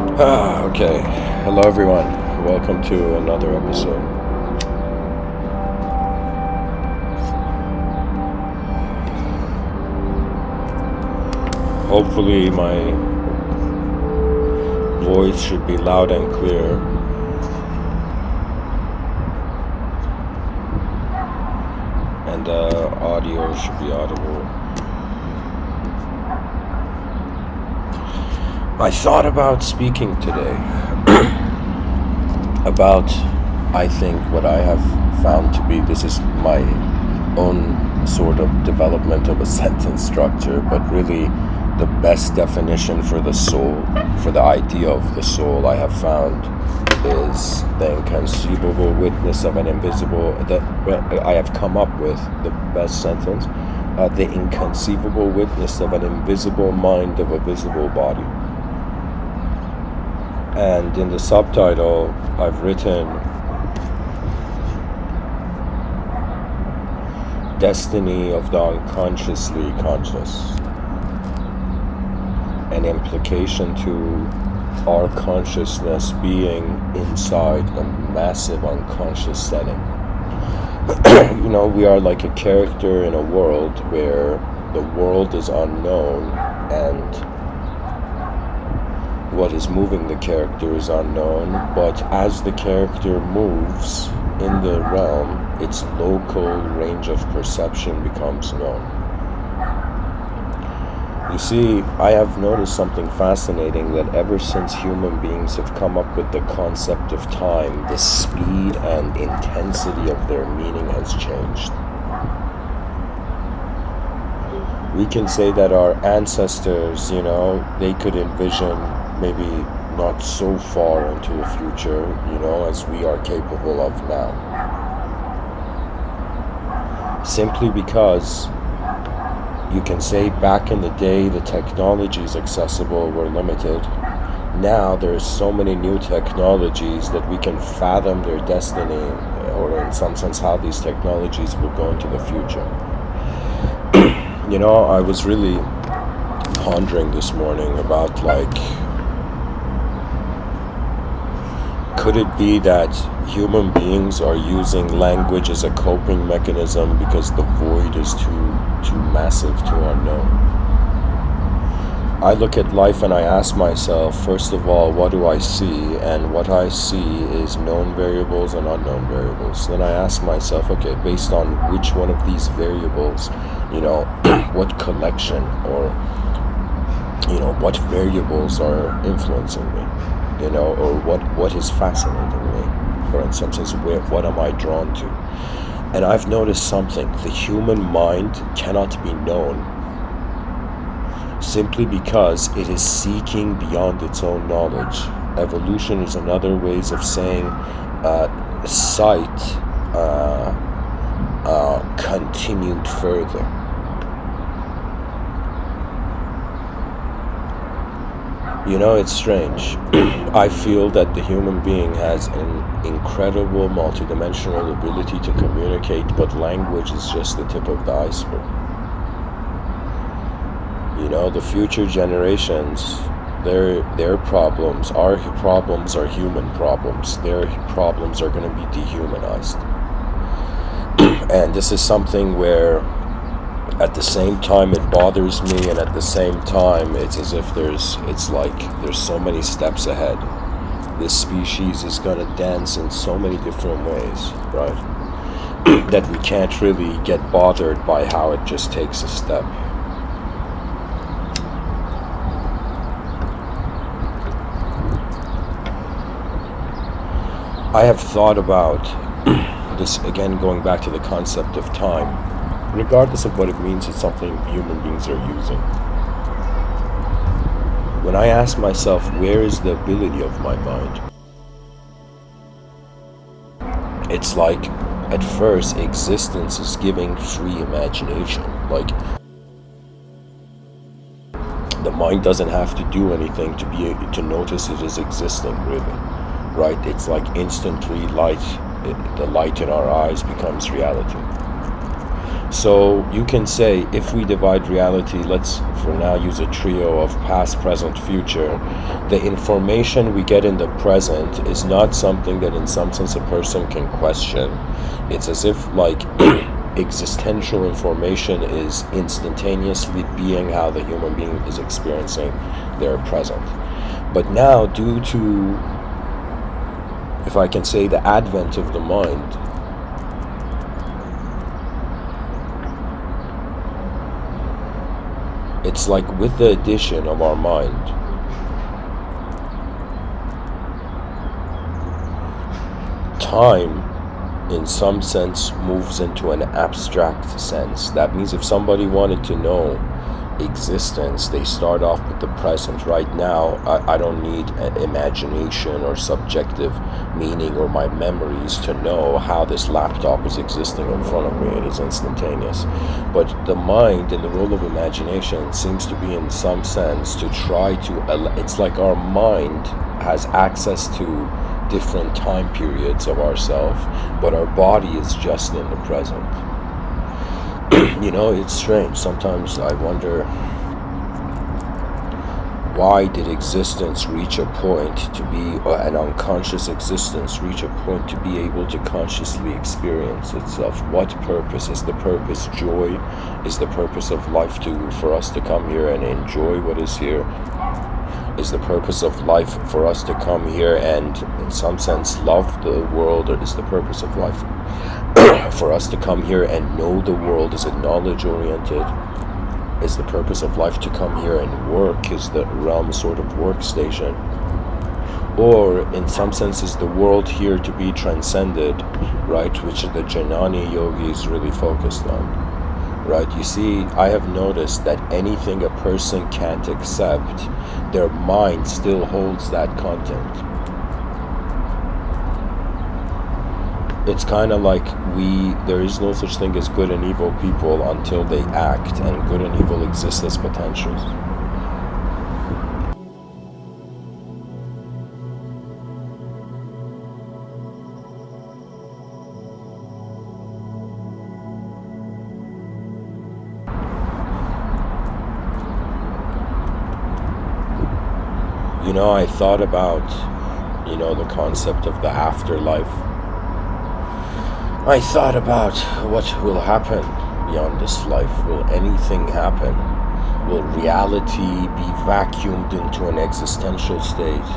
Okay. Hello, everyone. Welcome to another episode. Hopefully, my voice should be loud and clear. And the audio should be audible. I thought about speaking today about, I think, what I have found to be, this is my own sort of development of a sentence structure, but really the best definition for the soul, for the idea of the soul, I have found is the inconceivable witness of an invisible, that I have come up with the best sentence, the inconceivable witness of an invisible mind of a visible body. And in the subtitle, I've written Destiny of the Unconsciously Conscious, an implication to our consciousness being inside a massive unconscious setting. We are like a character in a world where the world is unknown and what is moving the character is unknown, but as the character moves in the realm, its local range of perception becomes known. You see, I have noticed something fascinating, that ever since human beings have come up with the concept of time, the speed and intensity of their meaning has changed. We can say that our ancestors, they could envision maybe not so far into the future, as we are capable of now. Simply because you can say back in the day the technologies accessible were limited. Now there's so many new technologies that we can fathom their destiny, or in some sense how these technologies will go into the future. I was really pondering this morning about, could it be that human beings are using language as a coping mechanism because the void is too massive, too unknown? I look at life and I ask myself, first of all, what do I see? And what I see is known variables and unknown variables. Then I ask myself, okay, based on which one of these variables, what collection or, what variables are influencing me? Or what is fascinating me, for instance, what am I drawn to? And I've noticed something: the human mind cannot be known simply because it is seeking beyond its own knowledge. Evolution is another ways of saying sight continued further. It's strange. I feel that the human being has an incredible multidimensional ability to communicate, but language is just the tip of the iceberg. The future generations, their problems, our problems are human problems. Their problems are going to be dehumanized. And this is something where at the same time it bothers me, and at the same time it's as if there's so many steps ahead. This species is going to dance in so many different ways, right? That we can't really get bothered by how it just takes a step. I have thought about this, again, going back to the concept of time. Regardless of what it means, it's something human beings are using. When I ask myself, where is the ability of my mind? It's like, at first, existence is giving free imagination. The mind doesn't have to do anything to notice it is existing, really. Right? It's like instantly the light in our eyes becomes reality. So you can say, if we divide reality, let's for now use a trio of past, present, future. The information we get in the present is not something that in some sense a person can question. It's as if like existential information is instantaneously being how the human being is experiencing their present. But now, due to, if I can say, the advent of the mind, it's like with the addition of our mind, time in some sense moves into an abstract sense. That means if somebody wanted to know existence, they start off with the present. Right now, I don't need imagination or subjective meaning or my memories to know how this laptop is existing in front of me. It is instantaneous. But the mind, in the role of imagination, seems to be in some sense to try to, it's like our mind has access to different time periods of ourself, but our body is just in the present. You know, it's strange. Sometimes I wonder, why did existence reach a point to be, an unconscious existence reach a point to be able to consciously experience itself? What purpose? Is the purpose joy? Is the purpose of life for us to come here and enjoy what is here? Is the purpose of life for us to come here and in some sense love the world, or is the purpose of life for us to come here and know the world? Is it knowledge oriented? Is the purpose of life to come here and work? Is the realm sort of workstation? Or in some sense is the world here to be transcended, right? Which the Jnani yogi is really focused on. Right, you see, I have noticed that anything a person can't accept, their mind still holds that content. It's kind of like there is no such thing as good and evil people until they act, and good and evil exist as potentials. You know, I thought about, the concept of the afterlife. I thought about what will happen beyond this life. Will anything happen? Will reality be vacuumed into an existential state,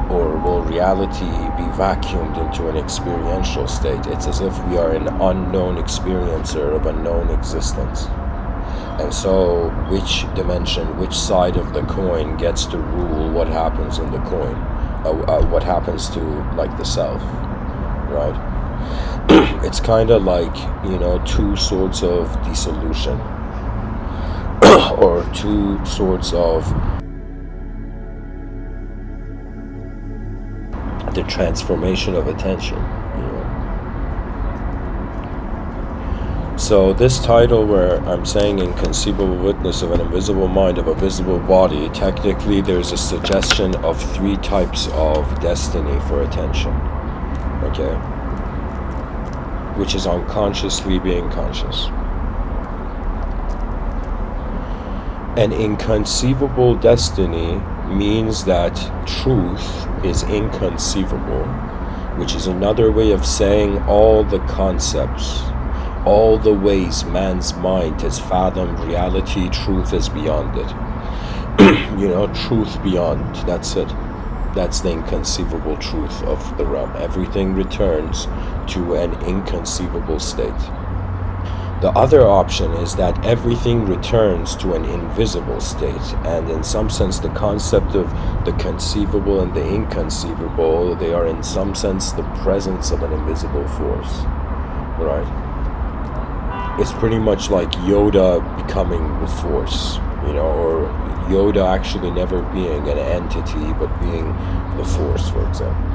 Or will reality be vacuumed into an experiential state? It's as if we are an unknown experiencer of a known existence. And so, which dimension, which side of the coin gets to rule what happens in the coin? What happens to, like, the self, right? It's kind of like, two sorts of dissolution, or two sorts of the transformation of attention, So this title, where I'm saying inconceivable witness of an invisible mind of a visible body, technically there's a suggestion of 3 types of destiny for attention, okay? Which is unconsciously being conscious. An inconceivable destiny means that truth is inconceivable, which is another way of saying all the concepts, all the ways man's mind has fathomed reality, truth is beyond it. Truth beyond, that's it. That's the inconceivable truth of the realm. Everything returns to an inconceivable state. The other option is that everything returns to an invisible state, and in some sense the concept of the conceivable and the inconceivable, they are in some sense the presence of an invisible force, right? It's pretty much like Yoda becoming the Force, or Yoda actually never being an entity, but being the Force, for example.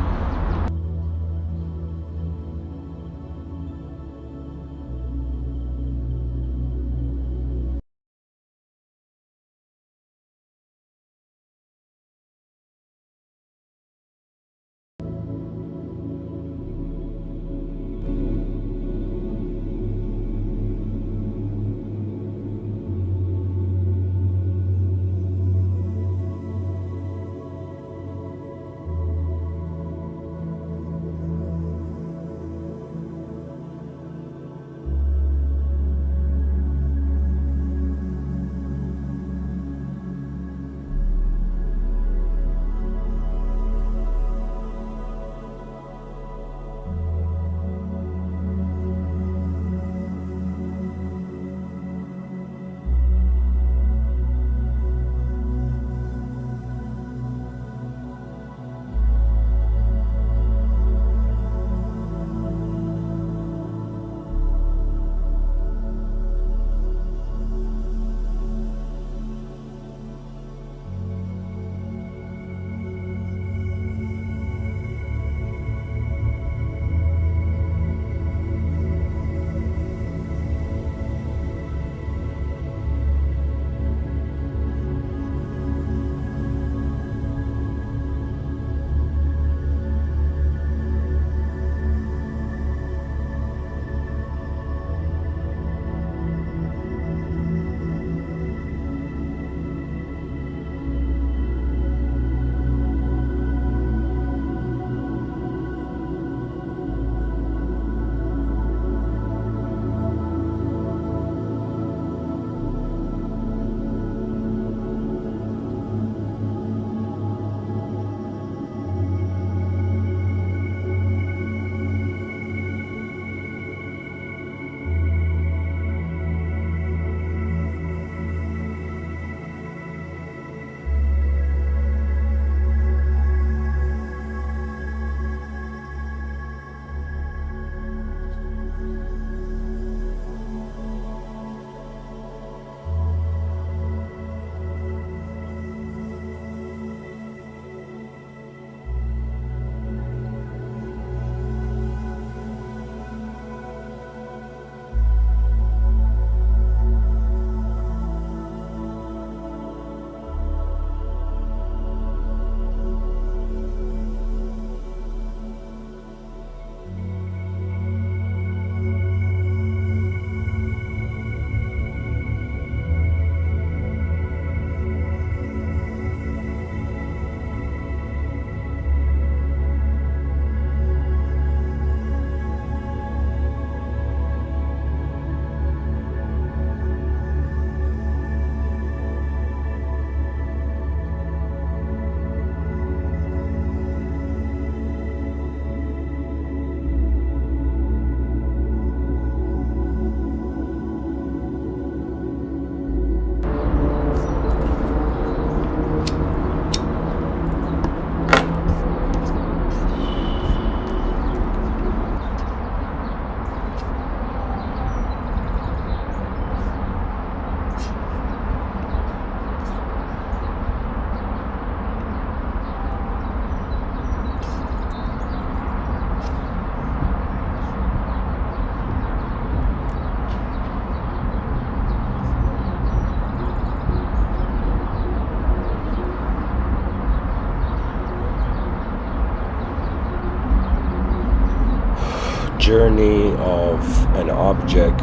journey of an object,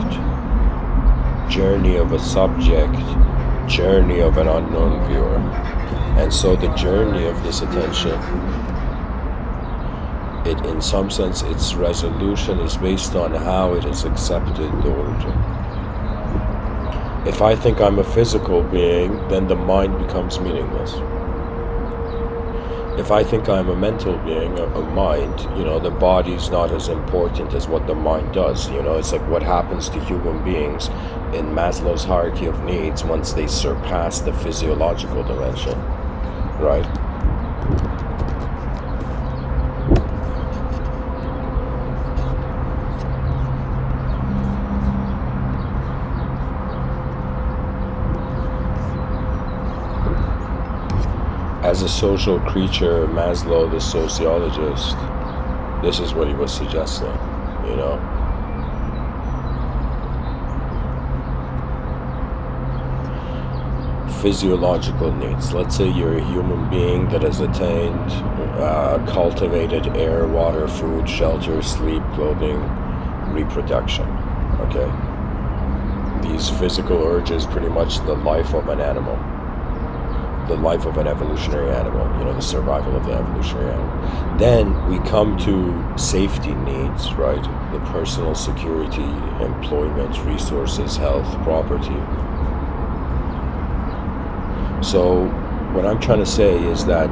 journey of a subject, journey of an unknown viewer. And so the journey of this attention, it, in some sense, its resolution is based on how it has accepted the origin. If I think I'm a physical being, then the mind becomes meaningless. If I think I'm a mental being, a mind, the body's not as important as what the mind does. It's like what happens to human beings in Maslow's hierarchy of needs once they surpass the physiological dimension, right? As a social creature, Maslow, the sociologist, this is what he was suggesting, Physiological needs. Let's say you're a human being that has attained, cultivated air, water, food, shelter, sleep, clothing, reproduction, okay? These physical urges, pretty much the life of an animal. The life of an evolutionary animal, the survival of the evolutionary animal. Then we come to safety needs, right? The personal security, employment, resources, health, property. So what I'm trying to say is that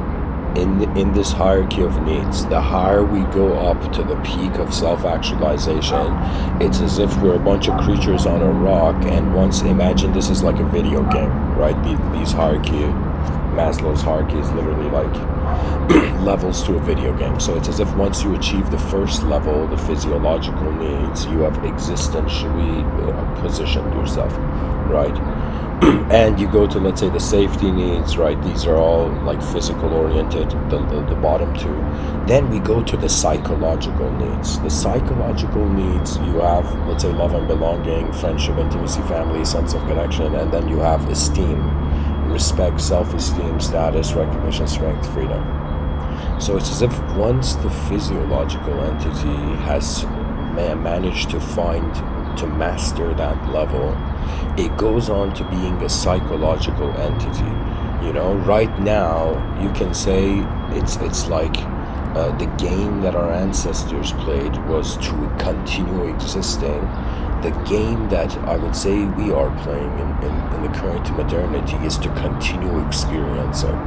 in this hierarchy of needs, the higher we go up to the peak of self-actualization, it's as if we're a bunch of creatures on a rock, and once, imagine this is like a video game, right? These hierarchy, Maslow's hierarchy is literally like levels to a video game. So it's as if once you achieve the first level, the physiological needs, you have existentially positioned yourself, right? And you go to, let's say, the safety needs, right? These are all like physical oriented, the bottom two. Then we go to the psychological needs. The psychological needs, you have, let's say, love and belonging, friendship, intimacy, family, sense of connection, and then you have esteem, respect, self-esteem, status, recognition, strength, freedom. So it's as if once the physiological entity has managed to master that level, it goes on to being a psychological entity. Right now you can say it's like the game that our ancestors played was to continue existing. The game that I would say we are playing in the current modernity is to continue experiencing.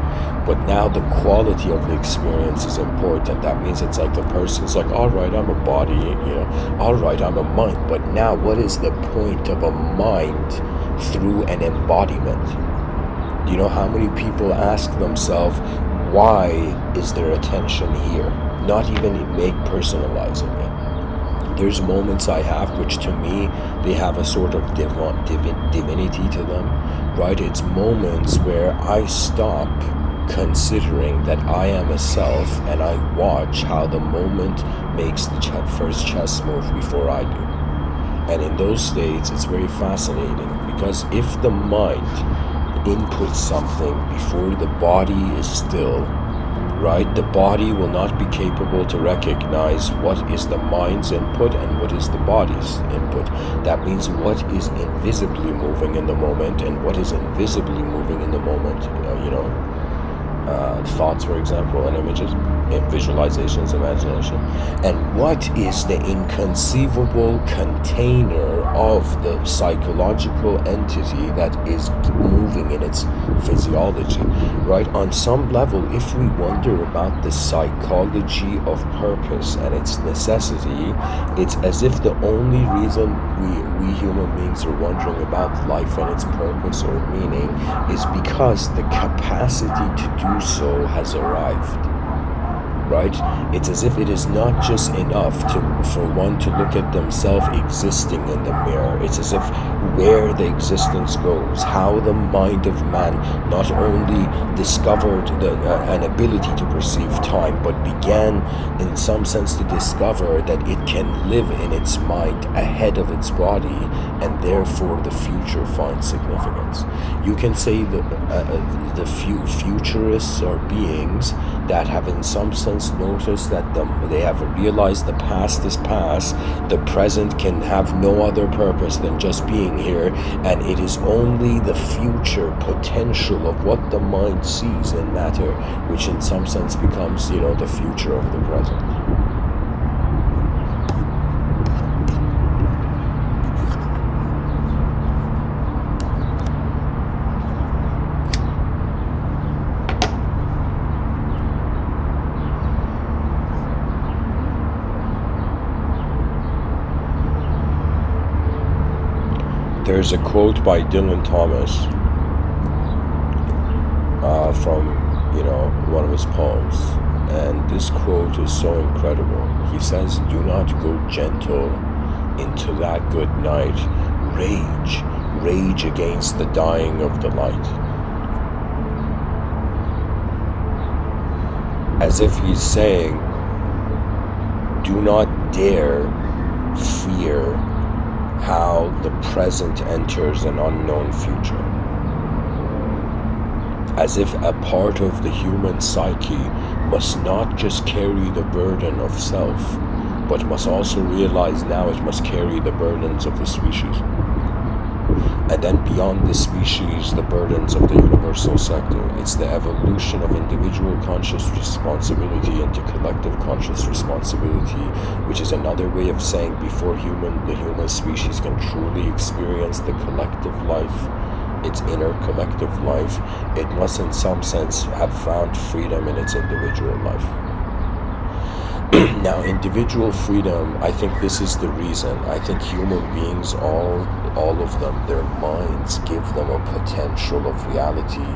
But now the quality of the experience is important. That means it's like the person's like, all right, I'm a body, all right, I'm a mind. But now what is the point of a mind through an embodiment? How many people ask themselves, why is there attention here? Not even personalizing it. There's moments I have which to me, they have a sort of divinity to them, right? It's moments where I stop considering that I am a self and I watch how the moment makes the first chess move before I do. And in those states, it's very fascinating, because if the mind inputs something before the body is still, right, the body will not be capable to recognize what is the mind's input and what is the body's input. That means what is invisibly moving in the moment and what is invisibly moving in the moment, thoughts, for example, and images, visualizations, imagination, and what is the inconceivable container of the psychological entity that is moving in its physiology, right? On some level, if we wonder about the psychology of purpose and its necessity, it's as if the only reason we human beings are wondering about life and its purpose or meaning is because the capacity to do so has arrived, right? It's as if it is not just enough for one to look at themselves existing in the mirror. It's as if where the existence goes, how the mind of man not only discovered an ability to perceive time, but began in some sense to discover that it can live in its mind ahead of its body, and therefore the future finds significance. You can say that the futurists are beings that have in some sense intelligence notice that they have realized the past is past, the present can have no other purpose than just being here, and it is only the future potential of what the mind sees in matter, which in some sense becomes, the future of the present. There's a quote by Dylan Thomas from, one of his poems, and this quote is so incredible. He says, "Do not go gentle into that good night. Rage against the dying of the light." As if he's saying, do not dare fear how the present enters an unknown future. As if a part of the human psyche must not just carry the burden of self, but must also realize now it must carry the burdens of the species. And then beyond the species, the burdens of the universal sector. It's the evolution of individual conscious responsibility into collective conscious responsibility, which is another way of saying before the human species can truly experience the collective life, its inner collective life, it must in some sense have found freedom in its individual life. Now, individual freedom, I think this is the reason. I think human beings, all of them, their minds give them a potential of reality,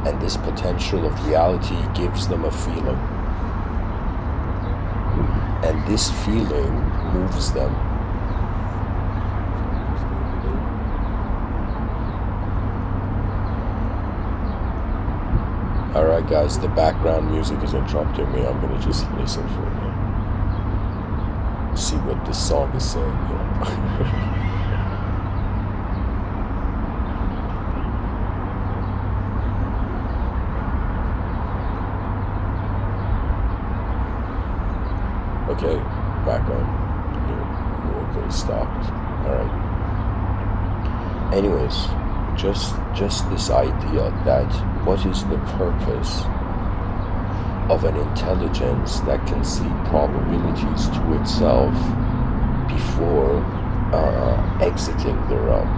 and this potential of reality gives them a feeling. And this feeling moves them. Alright guys, the background music is interrupting me. I'm gonna just listen for a minute. See what this song is saying, Okay, background. Vocal stopped. Alright. Anyways, just this idea that what is the purpose of an intelligence that can see probabilities to itself before exiting the realm,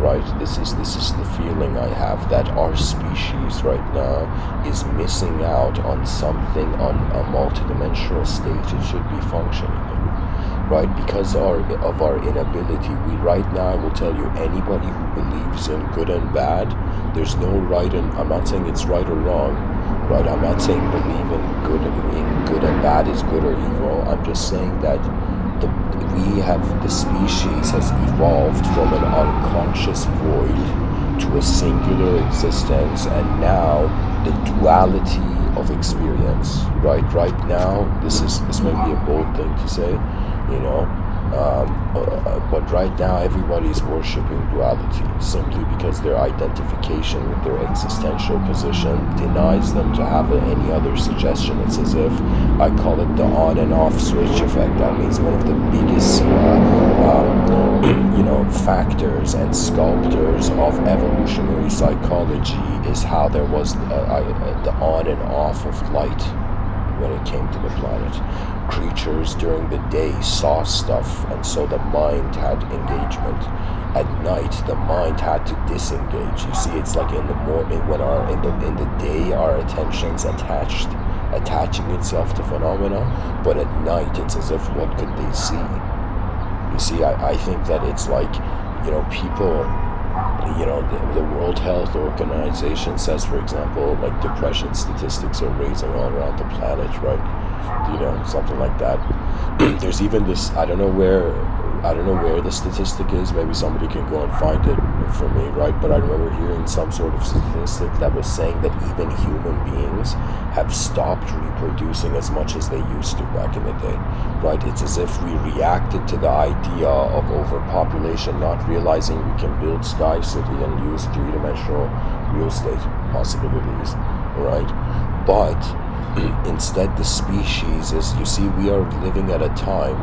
right? This is the feeling I have that our species right now is missing out on something, on a multidimensional state it should be functioning in, right? Because of our inability, we right now, I will tell you, anybody who believes in good and bad, there's no right and, I'm not saying it's right or wrong, right? I'm not saying believe in good and bad is good or evil. I'm just saying that the species has evolved from an unconscious void to a singular existence, and now the duality of experience, right? Right now, this may be a bold thing to say, but right now everybody's worshiping duality simply because their identification with their existential position denies them to have any other suggestion. It's as if, I call it the on and off switch effect. That means one of the biggest factors and sculptors of evolutionary psychology is how there was the on and off of light when it came to the planet. Creatures during the day saw stuff, and so the mind had engagement. At night, the mind had to disengage. You see, it's like in the morning, when in the day our attention's attaching itself to phenomena, but at night it's as if, what could they see? You see, I think that it's like, people, the World Health Organization says, for example, like depression statistics are raising all around the planet, right? Something like that. There's even this, I don't know where the statistic is, maybe somebody can go and find it for me, right? But I remember hearing some sort of statistic that was saying that even human beings have stopped reproducing as much as they used to back in the day, right? It's as if we reacted to the idea of overpopulation, not realizing we can build Sky City and use three-dimensional real estate possibilities, right? But Instead, the species is, you see, we are living at a time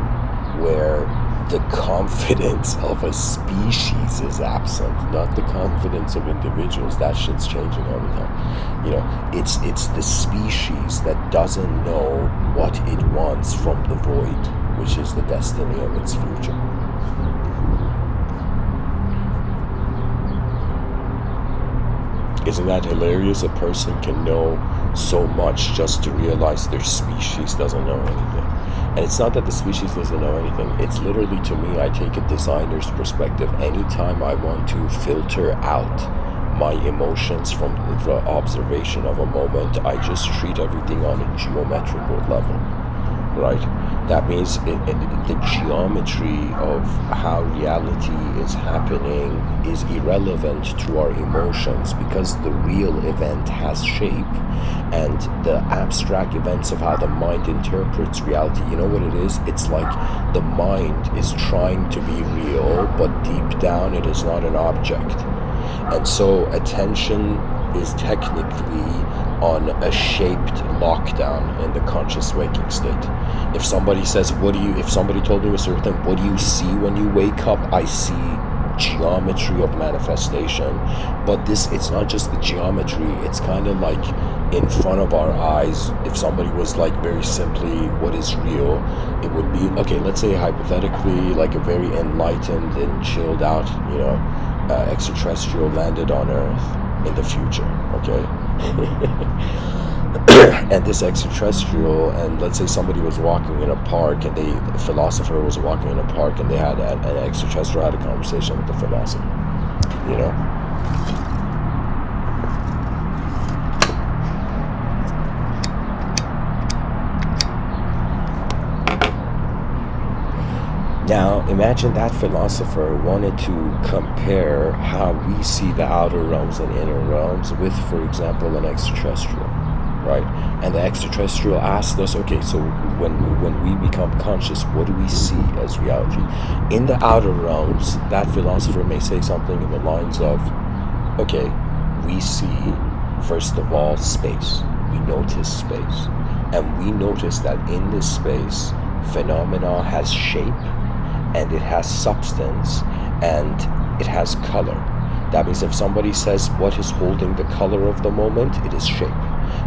where the confidence of a species is absent, not the confidence of individuals. That shit's changing all the time. You know, it's the species that doesn't know what it wants from the void, which is the destiny of its future. Isn't that hilarious? A person can know so much just to realize their species doesn't know anything. And it's not that the species doesn't know anything. It's literally, to me, I take a designer's perspective. Anytime I want to filter out my emotions from the observation of a moment, I just treat everything on a geometrical level, right? That means the geometry of how reality is happening is irrelevant to our emotions, because the real event has shape, and the abstract events of how the mind interprets reality, you know what it is? It's like the mind is trying to be real, but deep down it is not an object. And so attention is technically on a shaped lockdown in the conscious waking state. If somebody says, if somebody told me, Mr. Within, what do you see when you wake up? I see geometry of manifestation. But it's not just the geometry, it's kind of like in front of our eyes. If somebody was like, very simply, what is real, it would be, okay, let's say hypothetically, like a very enlightened and chilled out, extraterrestrial landed on Earth in the future, okay? And this extraterrestrial, and let's say somebody was walking in a park, and the philosopher was walking in a park, and they had an extraterrestrial had a conversation with the philosopher, Now, imagine that philosopher wanted to compare how we see the outer realms and inner realms with, for example, an extraterrestrial, right? And the extraterrestrial asked us, okay, so when we become conscious, what do we see as reality? In the outer realms, that philosopher may say something in the lines of, okay, we see, first of all, space. We notice space. And we notice that in this space, phenomena has shape, and it has substance, and it has color. That means if somebody says, what is holding the color of the moment? It is shape.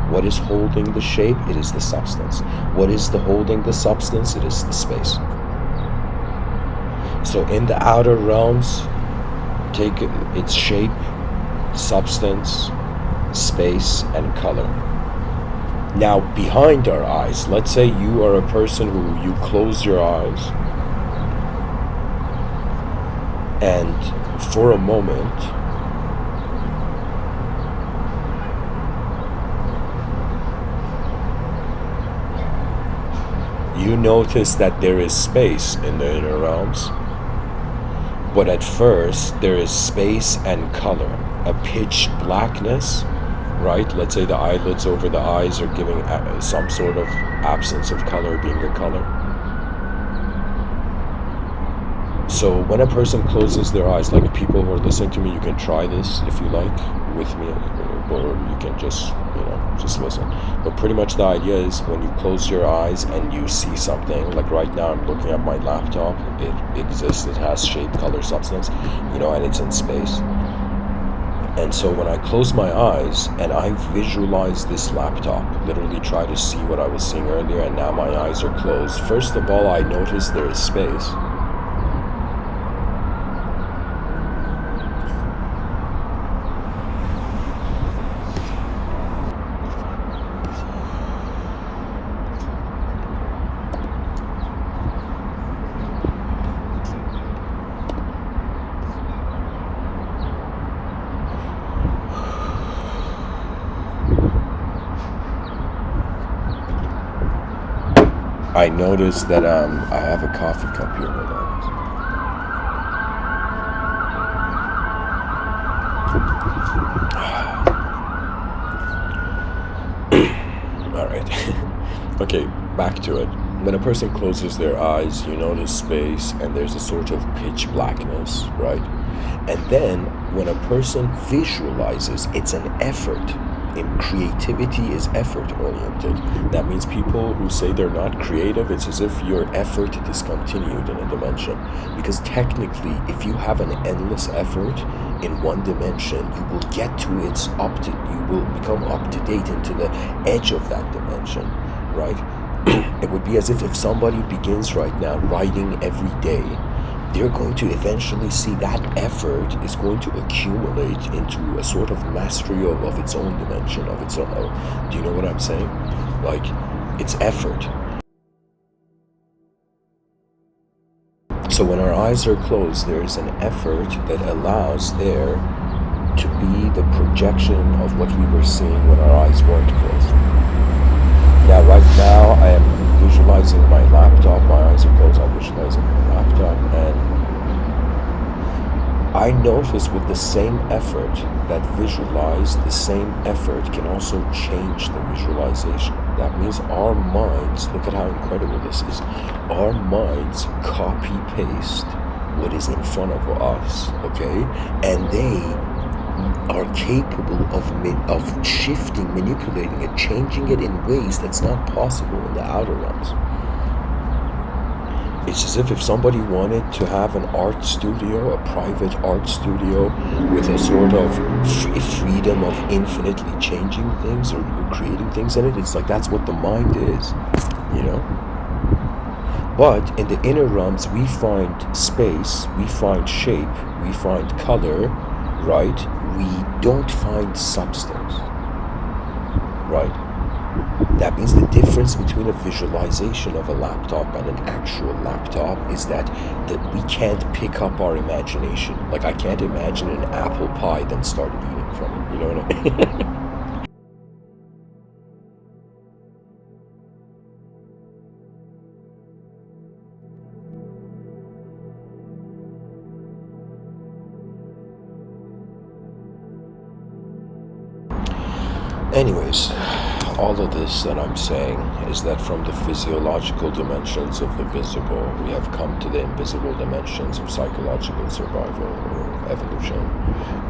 What is holding the shape? It is the substance. What is holding the substance? It is the space. So in the outer realms, take its shape, substance, space, and color. Now, behind our eyes, let's say you are a person who you close your eyes, and for a moment, you notice that there is space in the inner realms, but at first there is space and color, a pitch blackness, right? Let's say the eyelids over the eyes are giving some sort of absence of color being a color. So when a person closes their eyes, like people who are listening to me, you can try this if you like with me, or you can just listen. But pretty much the idea is when you close your eyes and you see something, like right now I'm looking at my laptop, it exists, it has shape, color, substance, and it's in space. And so when I close my eyes and I visualize this laptop, literally try to see what I was seeing earlier, and now my eyes are closed, first of all, I notice there is space. I noticed that I have a coffee cup here. Hold on. All right. Okay, back to it. When a person closes their eyes, you notice space, and there's a sort of pitch blackness, right? And then when a person visualizes, it's an effort creativity is effort oriented. That means people who say they're not creative, it's as if your effort discontinued in a dimension. Because technically, if you have an endless effort in one dimension, you will get to you will become up to date into the edge of that dimension, right? It would be as if somebody begins right now writing every day, they're going to eventually see that effort is going to accumulate into a sort of mastery of its own dimension, of its own. Do you know what I'm saying? Like, it's effort. So when our eyes are closed, there's an effort that allows there to be the projection of what we were seeing when our eyes weren't closed. Now, right now, I am visualizing my laptop. My eyes are closed. I'm visualizing my laptop, and I notice with the same effort that visualized, the same effort can also change the visualization. That means our minds, look at how incredible this is, our minds copy-paste what is in front of us, okay? And they are capable of shifting, manipulating it, changing it in ways that's not possible in the outer realms. It's as if somebody wanted to have an art studio, a private art studio with a sort of freedom of infinitely changing things or creating things in it. It's like that's what the mind is, you know? But in the inner realms, we find space, we find shape, we find color, right? We don't find substance, right? That means the difference between a visualization of a laptop and an actual laptop is that we can't pick up our imagination. Like, I can't imagine an apple pie then start eating from it, you know what I mean? Anyways, all of this that I'm saying is that from the physiological dimensions of the visible, we have come to the invisible dimensions of psychological survival or evolution.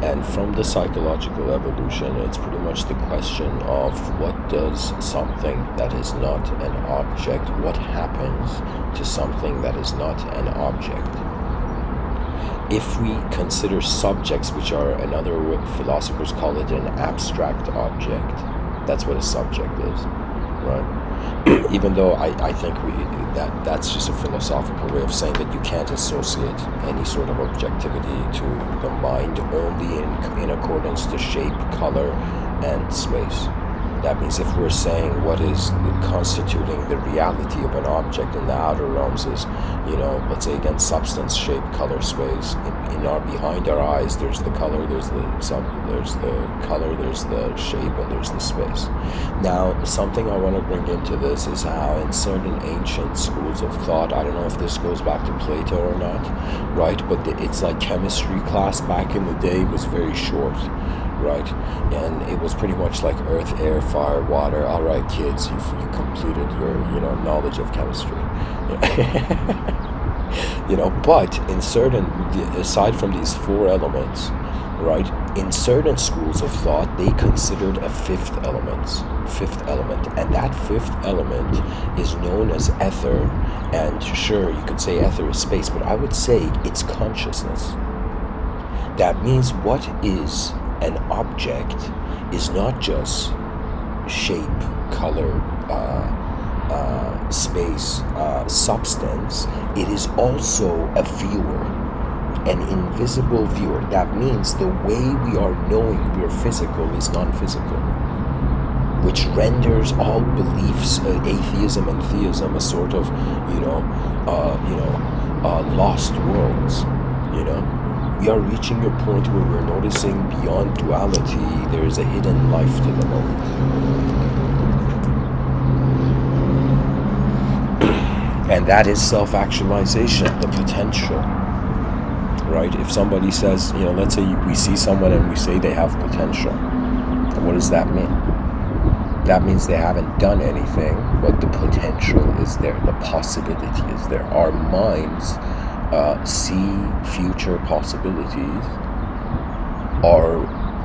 And from the psychological evolution, it's pretty much the question of what does something that is not an object, what happens to something that is not an object? If we consider subjects, which are another what philosophers call it an abstract object, that's what a subject is, right? Even though I think that's just a philosophical way of saying that you can't associate any sort of objectivity to the mind only in accordance to shape, color, and space. That means if we're saying what is constituting the reality of an object in the outer realms is, you know, let's say again, substance, shape, color, space. In our behind our eyes, there's the color, there's the color, there's the shape, and there's the space. Now, something I want to bring into this is how in certain ancient schools of thought, I don't know if this goes back to Plato or not, right? But it's like chemistry class back in the day was very short. Right, and it was pretty much like earth, air, fire, water. All right, kids, you completed your knowledge of chemistry. But in certain, aside from these four elements, right, in certain schools of thought, they considered a fifth element, and that fifth element is known as ether. And sure, you could say ether is space, but I would say it's consciousness. That means what is an object is not just shape, color, space, substance. It is also a viewer, an invisible viewer. That means the way we are knowing we are physical is non-physical, which renders all beliefs, atheism and theism, a sort of, lost worlds, We are reaching a point where we're noticing beyond duality, there is a hidden life to the moment. And that is self-actualization, the potential, right? If somebody says, let's say we see someone and we say they have potential, what does that mean? That means they haven't done anything, but the potential is there, the possibility is there. Our minds see future possibilities. Our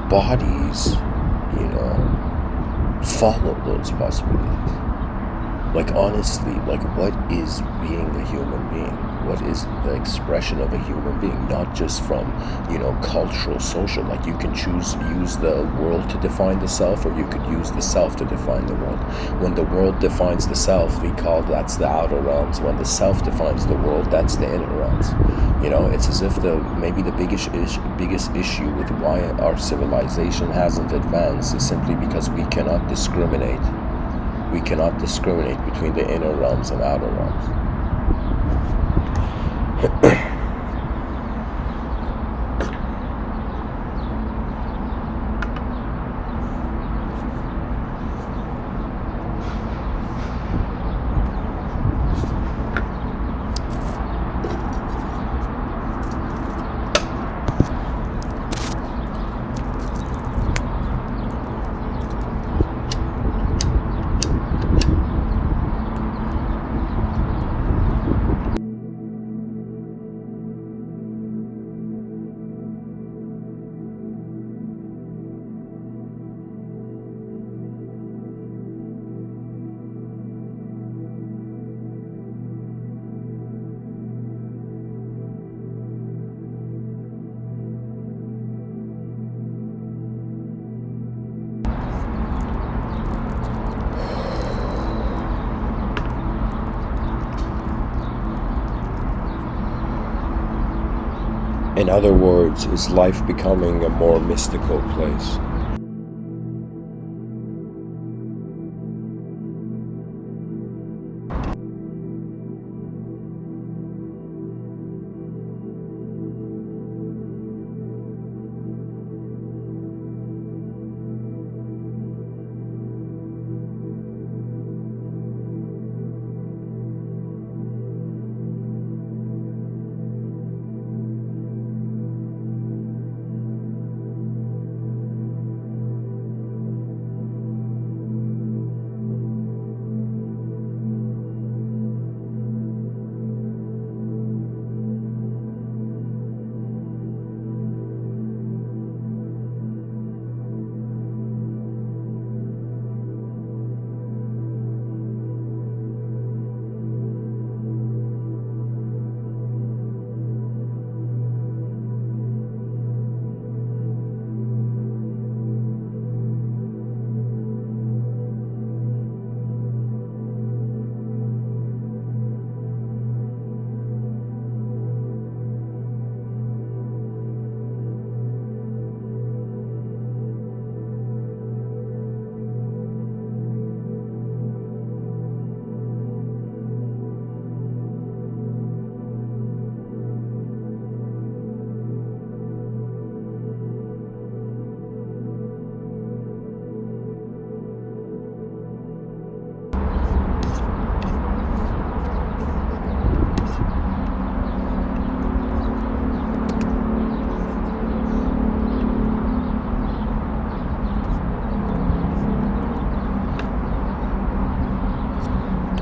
bodies, follow those possibilities. Like, honestly, like, what is being a human being? What is the expression of a human being? Not just from, cultural, social. Like, you can use the world to define the self, or you could use the self to define the world. When the world defines the self, that's the outer realms. When the self defines the world, that's the inner realms. It's as if maybe the biggest issue with why our civilization hasn't advanced is simply because we cannot discriminate. We cannot discriminate between the inner realms and outer realms. In other words, is life becoming a more mystical place?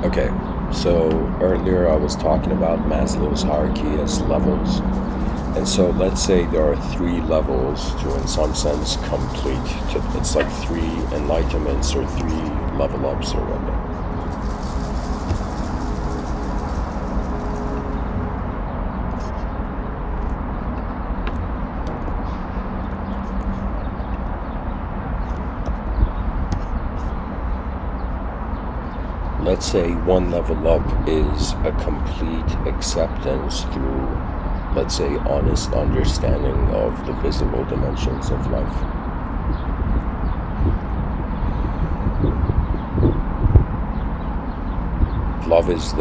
Okay, so earlier I was talking about Maslow's hierarchy as levels. And so let's say there are 3 levels to, in some sense, complete. It's like 3 enlightenments or 3 level ups or whatnot. Let's say 1 level up is a complete acceptance through, let's say, honest understanding of the visible dimensions of life. Love is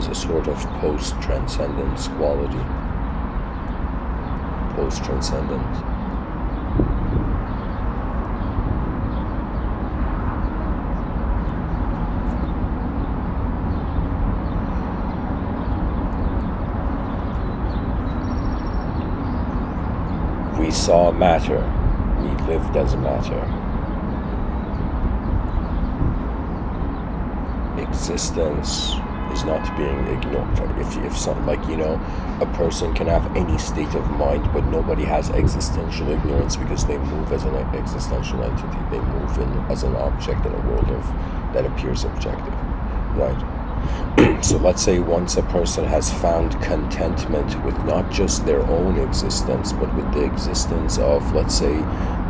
a sort of post-transcendence quality. Post-transcendent. We saw matter, we lived as matter. Existence is not being ignored. If some, like, you know, a person can have any state of mind, but nobody has existential ignorance because they move as an existential entity. They move in as an object in a world of that appears objective, right? So let's say once a person has found contentment with not just their own existence, but with the existence of, let's say,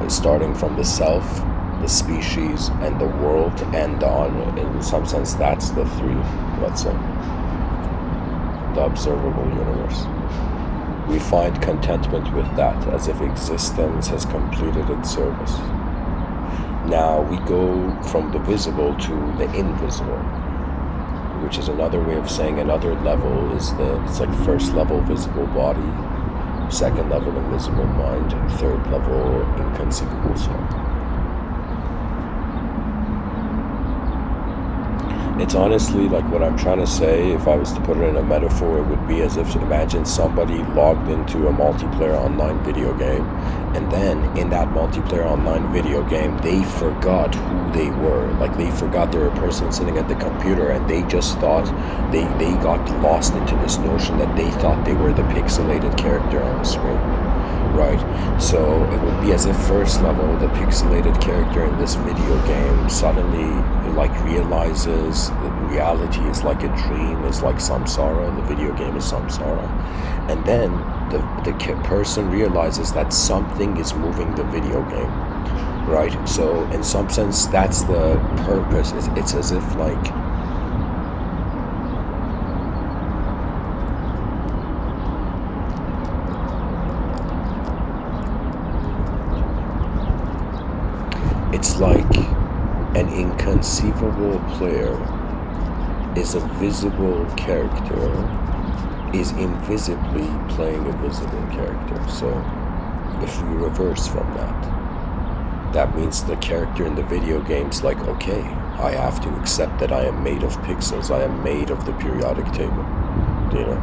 starting from the self, the species, and the world, and in some sense that's the three, let's say, the observable universe. We find contentment with that, as if existence has completed its service. Now we go from the visible to the invisible, which is another way of saying another level is it's like first level visible body, second level invisible mind, third level inconceivable soul. It's honestly like what I'm trying to say, if I was to put it in a metaphor, it would be as if, imagine somebody logged into a multiplayer online video game, and then in that multiplayer online video game, they forgot who they were. Like, they forgot they were a person sitting at the computer, and they just thought, they got lost into this notion that they thought they were the pixelated character on the screen. Right, so it would be as if first level, the pixelated character in this video game suddenly like realizes that reality is like a dream, is like samsara, the video game is samsara, and then the person realizes that something is moving the video game, right? So in some sense, that's the purpose. It's as if like, it's like an inconceivable player is a visible character, is invisibly playing a visible character. So if we reverse from that means the character in the video game's like, okay, I have to accept that I am made of pixels, I am made of the periodic table, you know?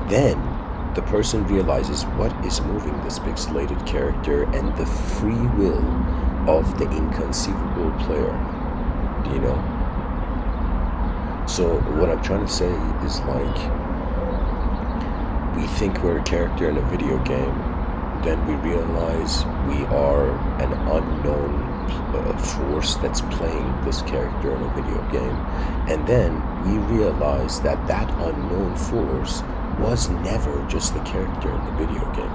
Then the person realizes what is moving this pixelated character and the free will of the inconceivable player, you know? So what I'm trying to say is like, we think we're a character in a video game, then we realize we are an unknown force that's playing this character in a video game, and then we realize that that unknown force was never just the character in the video game.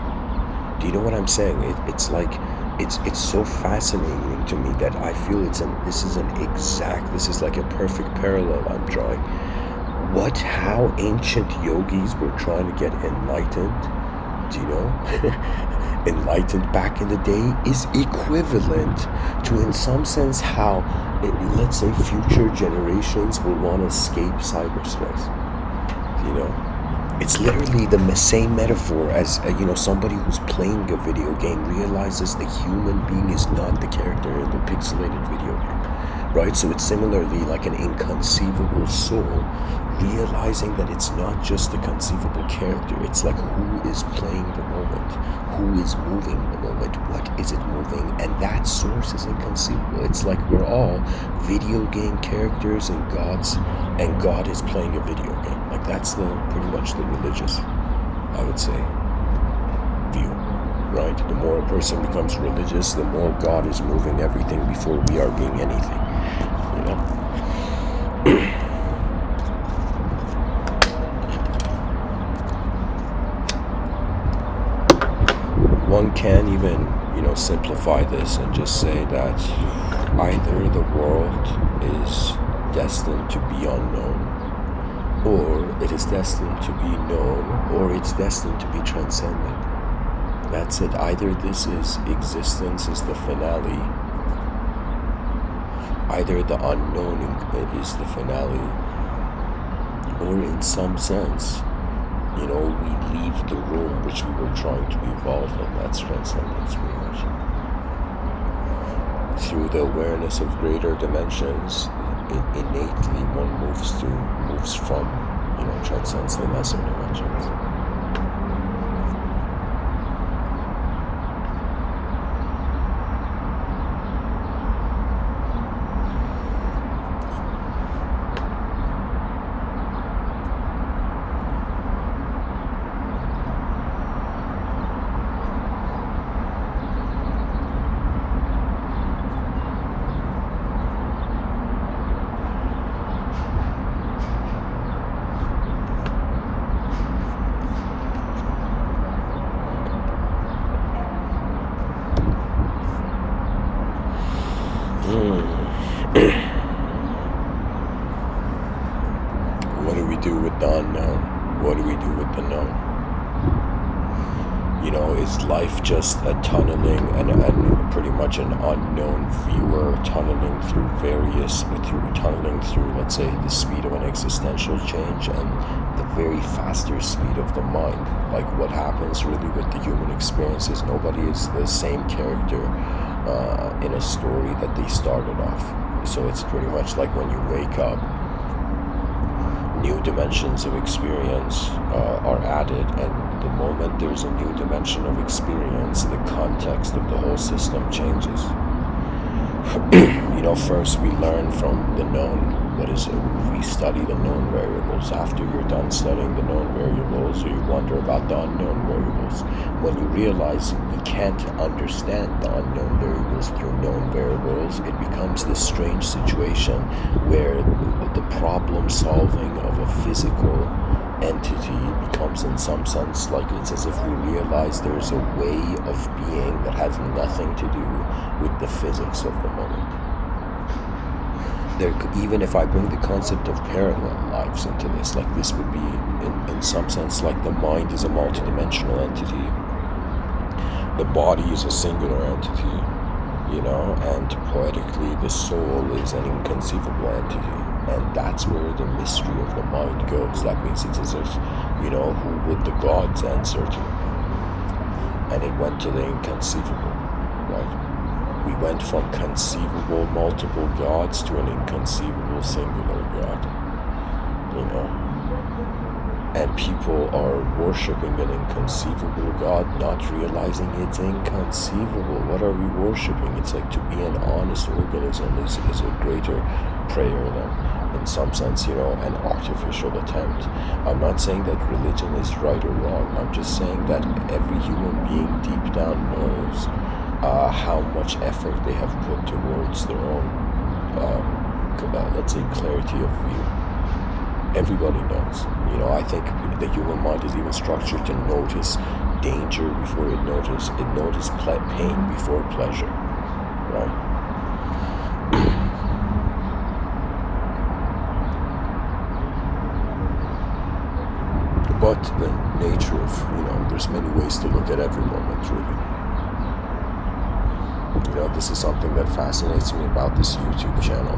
Do you know what I'm saying? It's like, it's so fascinating to me that I feel this is like a perfect parallel I'm drawing. How ancient yogis were trying to get enlightened, do you know? Enlightened back in the day is equivalent to, in some sense, how, let's say, future generations will want to escape cyberspace, you know? It's literally the same metaphor as, somebody who's playing a video game realizes the human being is not the character in the pixelated video game, right? So it's similarly like an inconceivable soul realizing that it's not just the conceivable character, it's like who is playing the moment, who is moving the moment, what is it moving, and that source is inconceivable. It's like we're all video game characters and God is playing a video game. Like, that's pretty much the religious, I would say, view, right? The more a person becomes religious, the more God is moving everything before we are being anything, you know? One can even, simplify this and just say that either the world is destined to be unknown, or it is destined to be known, or it's destined to be transcended. That's it. Either this is existence is the finale, either the unknown is the finale, or in some sense, we leave the room which we were trying to evolve in. That's transcendence, pretty much. Through the awareness of greater dimensions, innately one moves from, transcends the lesser dimensions. What do we do with the unknown? What do we do with the known? Is life just a tunneling and pretty much an unknown viewer tunneling through let's say, the speed of an existential change and the very faster speed of the mind? Like, what happens really with the human experience is nobody is the same character in a story that they started off. So it's pretty much like when you wake up, new dimensions of experience are added, and the moment there's a new dimension of experience, the context of the whole system changes. First we learn from the known. We study the known variables. After you're done studying the known variables, you wonder about the unknown variables. When you realize we can't understand the unknown variables through known variables, it becomes this strange situation where the problem solving of a physical entity becomes, in some sense, like it's as if we realize there's a way of being that has nothing to do with the physics of the moment. Even if I bring the concept of parallel lives into this, like this would be, in some sense, like the mind is a multidimensional entity, the body is a singular entity, and poetically the soul is an inconceivable entity. And that's where the mystery of the mind goes. That means it's as if, who would the gods answer to? And it went to the inconceivable, right? We went from conceivable multiple gods to an inconceivable singular God, And people are worshipping an inconceivable God, not realizing it's inconceivable. What are we worshipping? It's like to be an honest organism is a greater prayer than, in some sense, an artificial attempt. I'm not saying that religion is right or wrong. I'm just saying that every human being deep down knows how much effort they have put towards their own, let's say, clarity of view. Everybody knows. I think the human mind is even structured to notice danger before it notices pain before pleasure, right? But the nature of, there's many ways to look at every moment, really. This is something that fascinates me about this YouTube channel,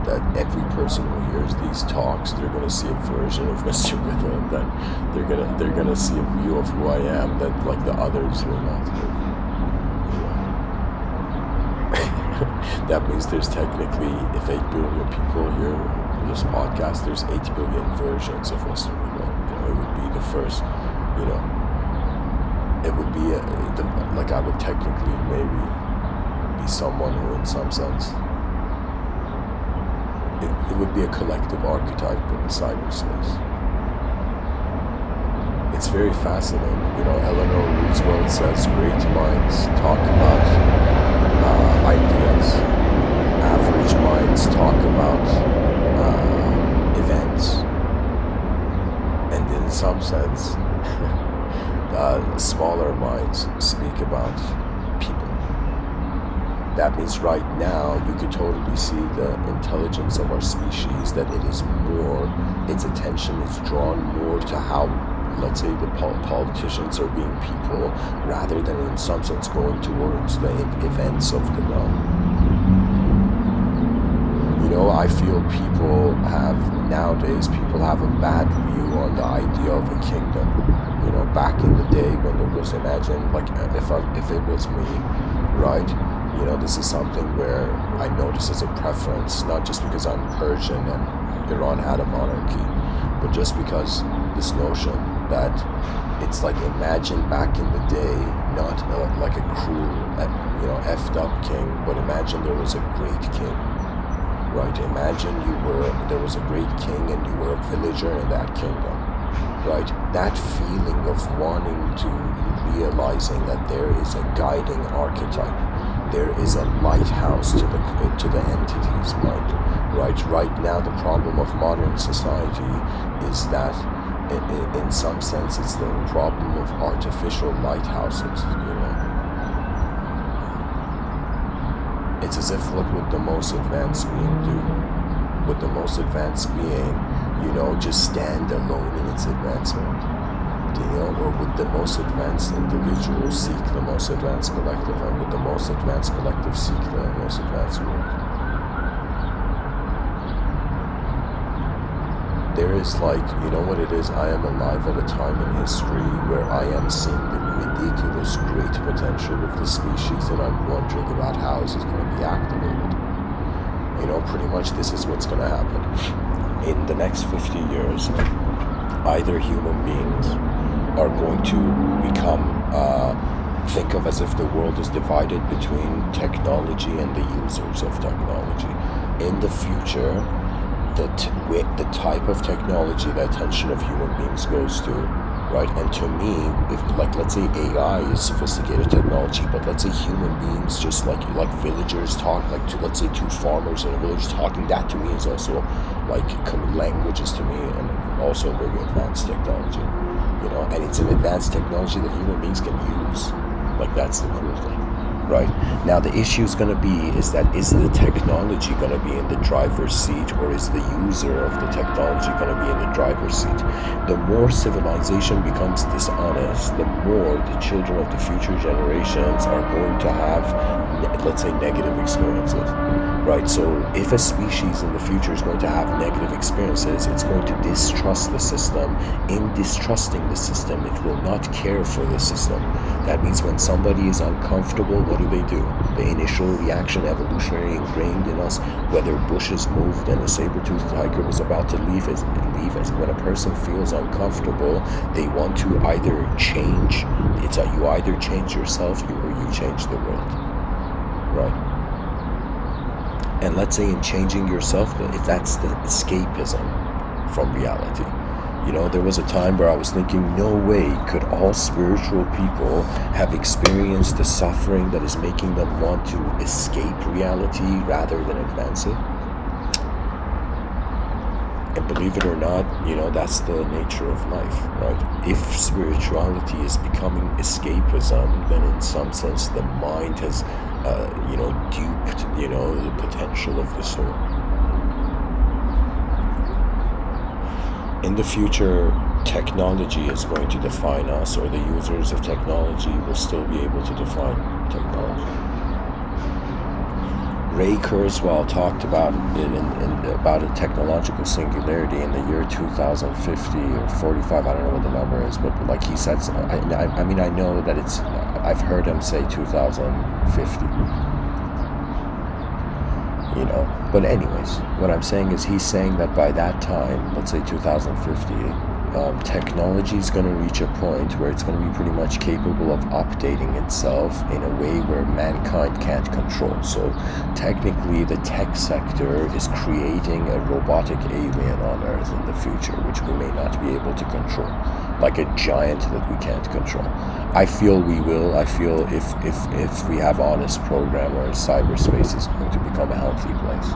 that every person who hears these talks, they're going to see a version of Mr.Within, that they're going to see a view of who I am that, like, the others will not. That means there's technically, if 8 billion people hear this podcast, there's 8 billion versions of Mr.Within. It would be the first, it would be, I would technically maybe be someone who, in some sense, it would be a collective archetype in the cyberspace. It's very fascinating. Eleanor Roosevelt says great minds talk about ideas. Average minds talk about events. And in some sense, smaller minds speak about people. That means right now you could totally see the intelligence of our species, that its attention is drawn more to how, let's say, the politicians are being people, rather than, in some sense, going towards the events of the realm. I feel nowadays people have a bad view on the idea of a kingdom. Back in the day when there was, imagine, like, if it was me, right? This is something where I notice as a preference, not just because I'm Persian and Iran had a monarchy, but just because this notion that it's like, imagine back in the day, not like a cruel, effed up king, but imagine there was a great king, right? Imagine there was a great king and you were a villager in that kingdom, right? That feeling of realizing that there is a guiding archetype, there is a lighthouse to the entity's mind, right? Right now, the problem of modern society is that, in some sense, it's the problem of artificial lighthouses, It's as if, what would the most advanced being do? Would the most advanced being, just stand alone in its advancement? Or would the most advanced individual seek the most advanced collective? And would the most advanced collective seek the most advanced world? There is what it is? I am alive at a time in history where I am seeing the ridiculous great potential of the species, and I'm wondering about how is it going to be activated. Pretty much this is what's going to happen. In the next 50 years, either human beings are going to become, think of as if the world is divided between technology and the users of technology. In the future, the type of technology, the attention of human beings goes to, right? And to me, if let's say AI is sophisticated technology, but let's say human beings, just like villagers talk, let's say two farmers in a village talking, that to me is also languages to me, and also very advanced technology, and it's an advanced technology that human beings can use. That's the cool thing. Right? Now the issue is going to be is the technology going to be in the driver's seat, or is the user of the technology going to be in the driver's seat? The more civilization becomes dishonest, the more the children of the future generations are going to have, let's say, negative experiences. Right? So if a species in the future is going to have negative experiences, it's going to distrust the system. In distrusting the system, it will not care for the system. That means when somebody is uncomfortable, what do? The initial reaction, evolutionary ingrained in us, whether bushes moved and a saber-toothed tiger was about to leave us. When a person feels uncomfortable, they want to either change. You either change yourself or you change the world. Right? And let's say in changing yourself, if that's the escapism from reality. There was a time where I was thinking, no way could all spiritual people have experienced the suffering that is making them want to escape reality rather than advance it. And believe it or not, that's the nature of life, right? If spirituality is becoming escapism, then in some sense the mind has, duped, the potential of the soul. In the future, technology is going to define us, or the users of technology will still be able to define technology. Ray Kurzweil talked about it about a technological singularity in the year 2050 or 45. I don't know what the number is, but he said, I know that I've heard him say 2050. But anyways, what I'm saying is he's saying that by that time, let's say 2050, technology is going to reach a point where it's going to be pretty much capable of updating itself in a way where mankind can't control. So technically, the tech sector is creating a robotic alien on Earth in the future, which we may not be able to control, like a giant that we can't control. I feel we will. I feel if we have honest programmers, cyberspace is going to become a healthy place.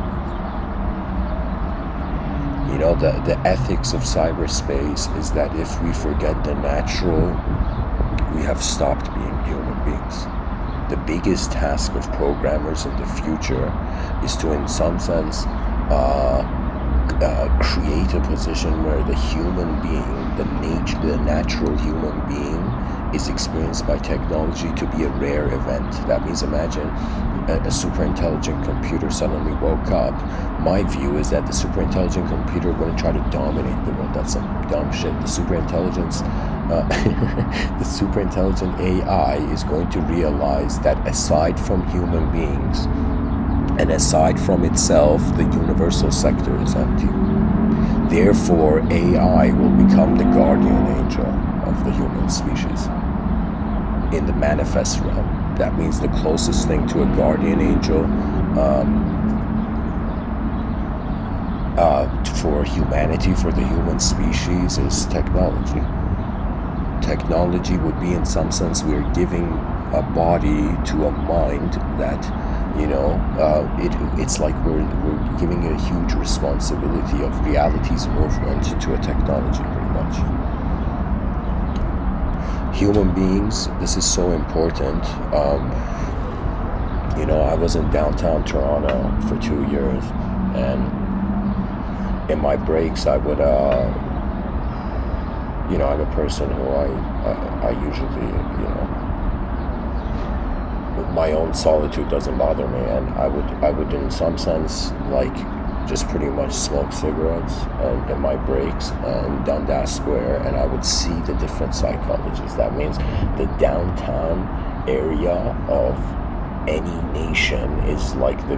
The ethics of cyberspace is that if we forget the natural, we have stopped being human beings. The biggest task of programmers in the future is to, in some sense, create a position where the human being, the natural human being, is experienced by technology to be a rare event. That means imagine a super intelligent computer suddenly woke up. My view is that the super intelligent computer wouldn't try to dominate the world. That's some dumb shit. The super intelligent AI is going to realize that aside from human beings and aside from itself, the universal sector is empty. Therefore, AI will become the guardian angel of the human species in the manifest realm. That means the closest thing to a guardian angel for humanity, for the human species, is technology. Technology would be, in some sense, we're giving a body to a mind that, it's like we're giving a huge responsibility of reality's movement to a technology, pretty much. Human beings, this is so important. I was in downtown Toronto for 2 years, and in my breaks, I would, I'm a person who I usually, my own solitude doesn't bother me, and I would in some sense like just pretty much smoke cigarettes in my breaks and Dundas Square, and I would see the different psychologies. That means the downtown area of any nation is like the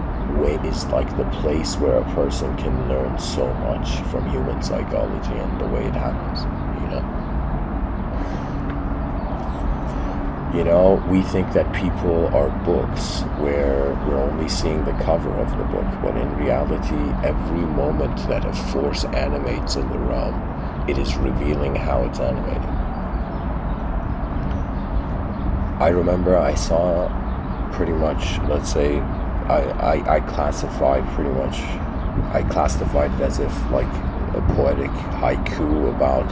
place where a person can learn so much from human psychology and the way it happens. We think that people are books where we're only seeing the cover of the book, when in reality, every moment that a force animates in the realm, it is revealing how it's animating. I remember I saw pretty much, let's say, I classified it as if like a poetic haiku about,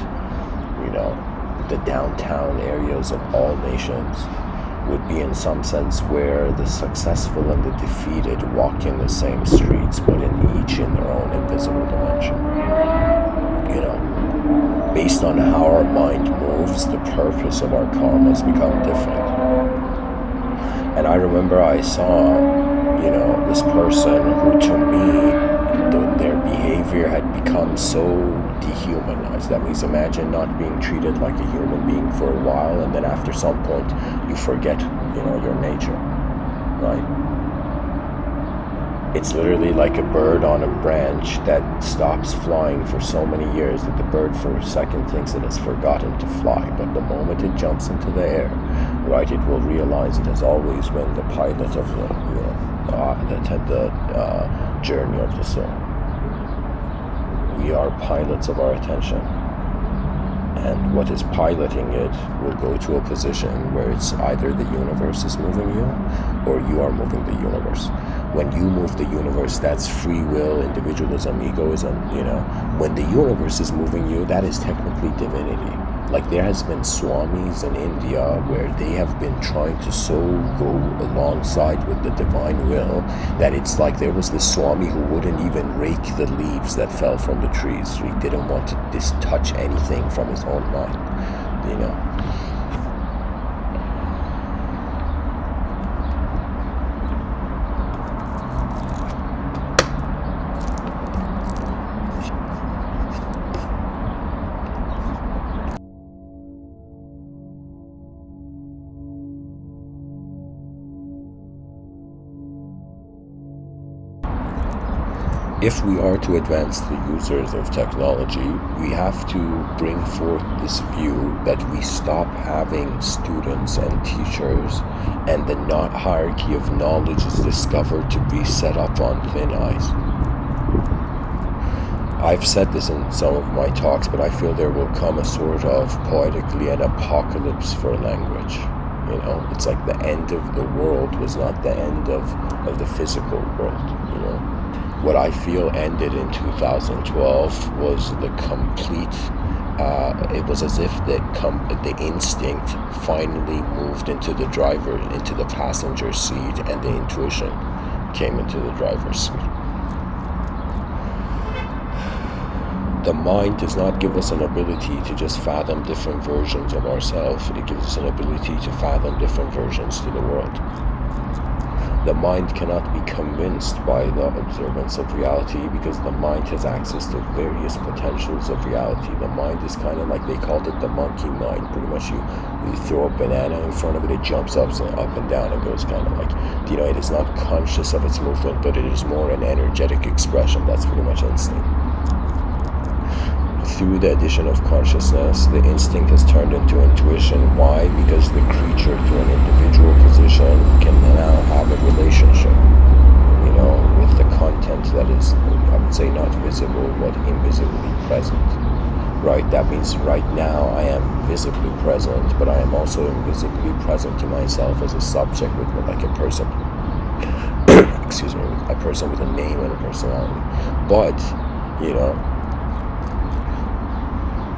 the downtown areas of all nations would be in some sense where the successful and the defeated walk in the same streets, but each in their own invisible dimension. Based on how our mind moves, the purpose of our karmas become different. And I remember I saw, this person who, to me, their behavior had become so dehumanized. That means, imagine not being treated like a human being for a while, and then after some point you forget, your nature, right? It's literally like a bird on a branch that stops flying for so many years that the bird for a second thinks it has forgotten to fly. But the moment it jumps into the air, right, it will realize it has always been the pilot of the journey of the soul. We are pilots of our attention. And what is piloting it will go to a position where it's either the universe is moving you or you are moving the universe. When you move the universe, that's free will, individualism, egoism, When the universe is moving you, that is technically divinity. Like there has been swamis in India where they have been trying to so go alongside with the divine will that it's like there was this swami who wouldn't even rake the leaves that fell from the trees. He didn't want to touch anything from his own mind, If we are to advance the users of technology, we have to bring forth this view that we stop having students and teachers, and the hierarchy of knowledge is discovered to be set up on thin ice. I've said this in some of my talks, but I feel there will come a sort of poetically an apocalypse for language. It's like the end of the world was not the end of the physical world, What I feel ended in 2012 was the complete, it was as if the instinct finally moved into the passenger seat, and the intuition came into the driver's seat. The mind does not give us an ability to just fathom different versions of ourselves. It gives us an ability to fathom different versions to the world. The mind cannot be convinced by the observance of reality because the mind has access to various potentials of reality. The mind is kind of like, they called it the monkey mind. Pretty much you throw a banana in front of it, it jumps up and down and goes kind of like, it is not conscious of its movement, but it is more an energetic expression. That's pretty much instinct. Through the addition of consciousness, the instinct has turned into intuition. Why? Because the creature to an individual position can now have a relationship, with the content that is, I would say, not visible, but invisibly present. Right? That means right now I am visibly present, but I am also invisibly present to myself as a subject with like a person. Excuse me, a person with a name and a personality. But,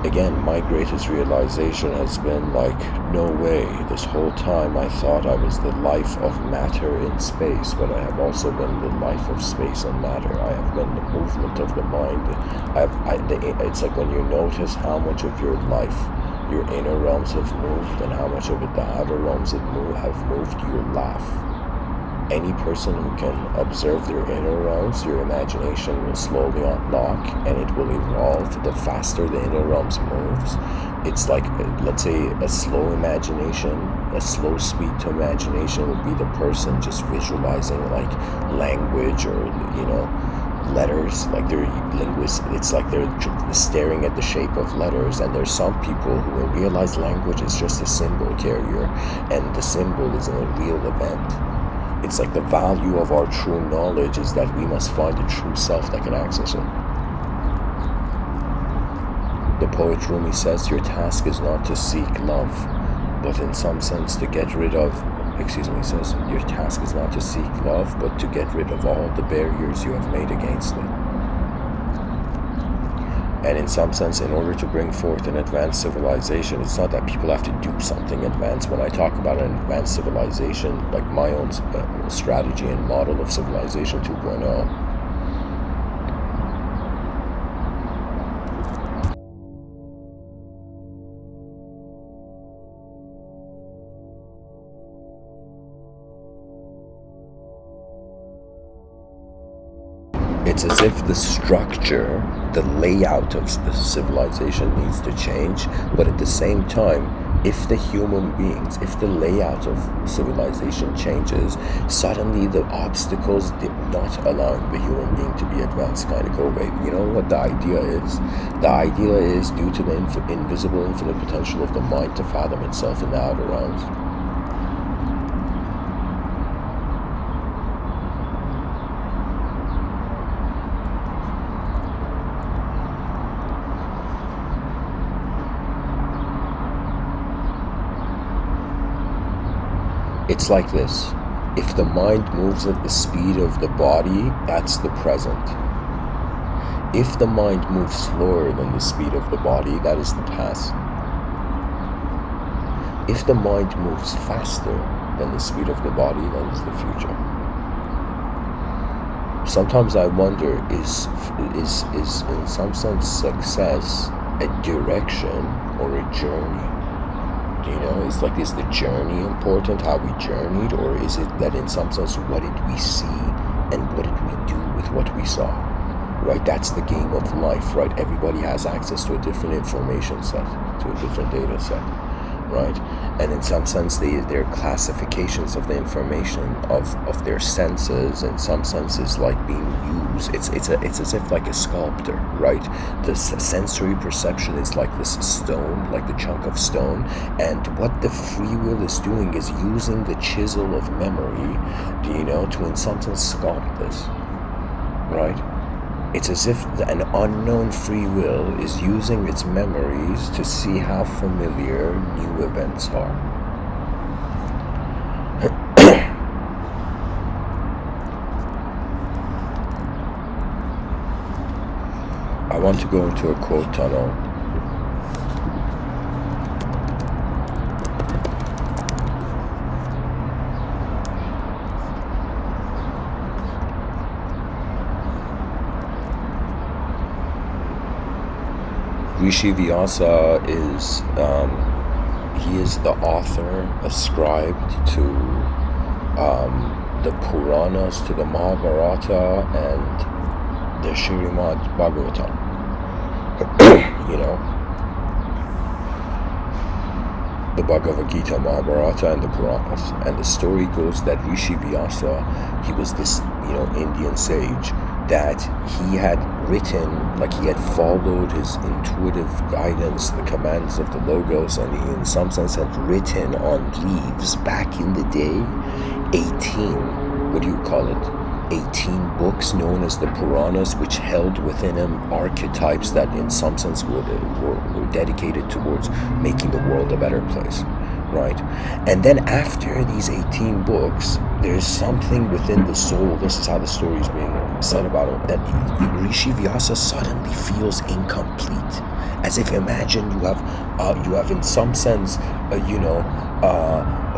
again, my greatest realization has been like, no way, this whole time I thought I was the life of matter in space, but I have also been the life of space and matter. I have been the movement of the mind. It's like when you notice how much of your life your inner realms have moved and how much of it the outer realms have moved, you laugh. Any person who can observe their inner realms, your imagination will slowly unlock and it will evolve. The faster the inner realms moves, it's like, let's say, a slow imagination, a slow speed to imagination would be the person just visualizing like language or, letters, like they're linguists. It's like they're staring at the shape of letters, and there's some people who will realize language is just a symbol carrier and the symbol is a real event. It's like the value of our true knowledge is that we must find a true self that can access it. The poet Rumi says, your task is not to seek love, but in some sense to get rid of, he says, your task is not to seek love, but to get rid of all the barriers you have made against it. And in some sense, in order to bring forth an advanced civilization, it's not that people have to do something advanced. When I talk about an advanced civilization, like my own strategy and model of civilization 2.0, it's as if the structure, the layout of the civilization needs to change, but at the same time, if the human beings, if the layout of civilization changes, suddenly the obstacles not allowing the human being to be advanced kind of go away. You know what the idea is? The idea is due to the invisible infinite potential of the mind to fathom itself in the outer realms. It's like this. If the mind moves at the speed of the body, that's the present. If the mind moves slower than the speed of the body, that is the past. If the mind moves faster than the speed of the body, that is the future. Sometimes I wonder, is in some sense success a direction or a journey? It's like, is the journey important, how we journeyed, or is it that in some sense, what did we see and what did we do with what we saw, right? That's the game of life, right? Everybody has access to a different information set, to a different data set, right? And in some sense, their classifications of the information of their senses, in some senses, like being used. It's as if like a sculptor, right? The sensory perception is like this stone, like the chunk of stone, and what the free will is doing is using the chisel of memory, to in some sense sculpt this, right? It's as if an unknown free will is using its memories to see how familiar new events are. I want to go into a quote tunnel. Rishi Vyasa is he is the author ascribed to the Puranas, to the Mahabharata and the Srimad Bhagavatam. The Bhagavad Gita, Mahabharata, and the Puranas. And the story goes that Rishi Vyasa, he was this Indian sage that he had written, like he had followed his intuitive guidance, the commands of the Logos, and he in some sense had written on leaves back in the day 18 books known as the Puranas, which held within them archetypes that in some sense were dedicated towards making the world a better place, right? And then after these 18 books, there's something within the soul, this is how the story is being said about him, that Rishi Vyasa suddenly feels incomplete. As if, imagine you have in some sense,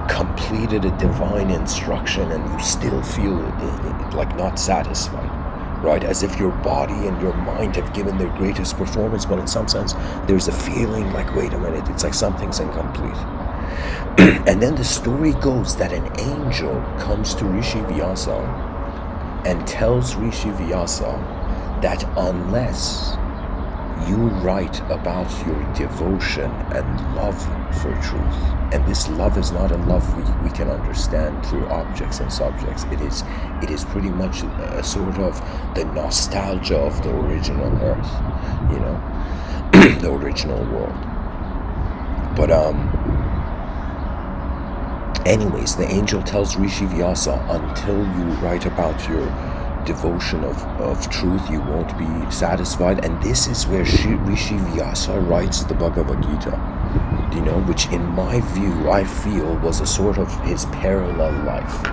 completed a divine instruction and you still feel like not satisfied, right? As if your body and your mind have given their greatest performance, but in some sense there's a feeling like, wait a minute, it's like something's incomplete. And then the story goes that an angel comes to Rishi Vyasa and tells Rishi Vyasa that unless you write about your devotion and love for truth, and this love is not a love we can understand through objects and subjects, it is pretty much a sort of the nostalgia of the original earth, the original world. But anyways, the angel tells Rishi Vyasa, until you write about your devotion of truth, you won't be satisfied. And this is where Rishi Vyasa writes the Bhagavad Gita, which in my view, I feel was a sort of his parallel life,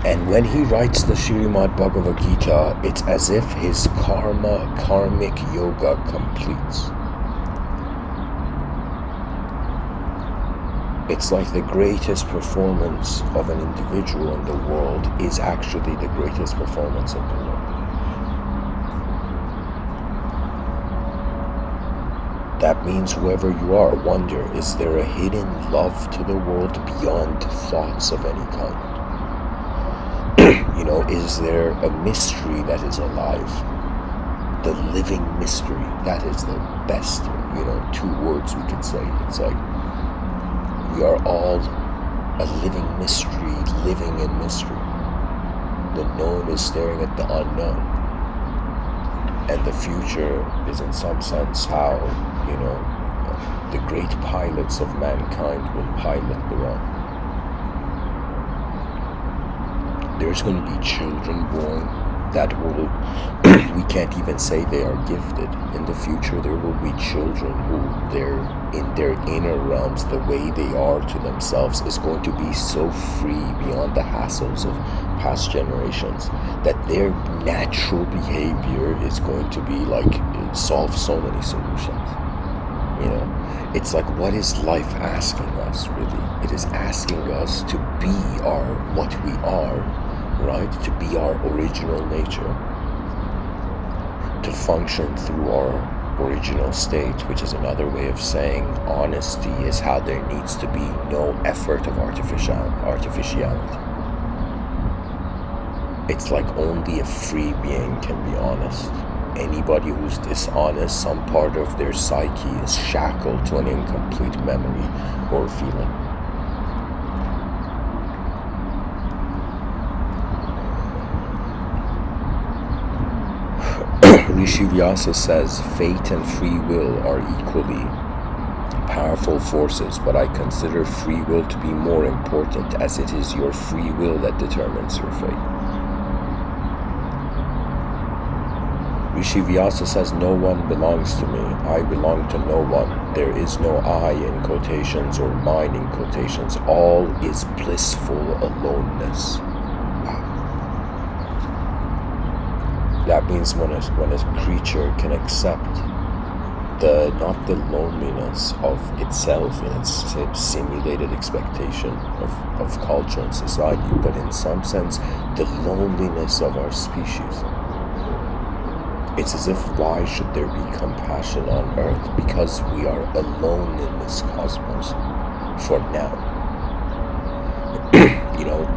And when he writes the Srimad Bhagavad Gita, it's as if his karmic yoga completes. It's like the greatest performance of an individual in the world is actually the greatest performance in the world. That means whoever you are, wonder, is there a hidden love to the world beyond thoughts of any kind? Is there a mystery that is alive? The living mystery, that is the best, 2 words we could say. It's like, we are all a living mystery, living in mystery. The known is staring at the unknown. And the future is in some sense how, the great pilots of mankind will pilot the realm. There's going to be children born that will, we can't even say they are gifted. In the future, there will be children who in their inner realms, the way they are to themselves is going to be so free beyond the hassles of past generations that their natural behavior is going to be like, solve so many solutions. It's like, what is life asking us, really? It is asking us to be what we are, right? To be our original nature, to function through our original state, which is another way of saying honesty is how there needs to be no effort of artificiality. It's like only a free being can be honest. Anybody who's dishonest, some part of their psyche is shackled to an incomplete memory or feeling. Rishi Vyasa says, fate and free will are equally powerful forces, but I consider free will to be more important, as it is your free will that determines your fate. Rishi Vyasa says, no one belongs to me. I belong to no one. There is no I in quotations or mine in quotations. All is blissful aloneness. That means when a creature can accept not the loneliness of itself in its simulated expectation of culture and society, but in some sense the loneliness of our species. It's as if, why should there be compassion on Earth? Because we are alone in this cosmos for now.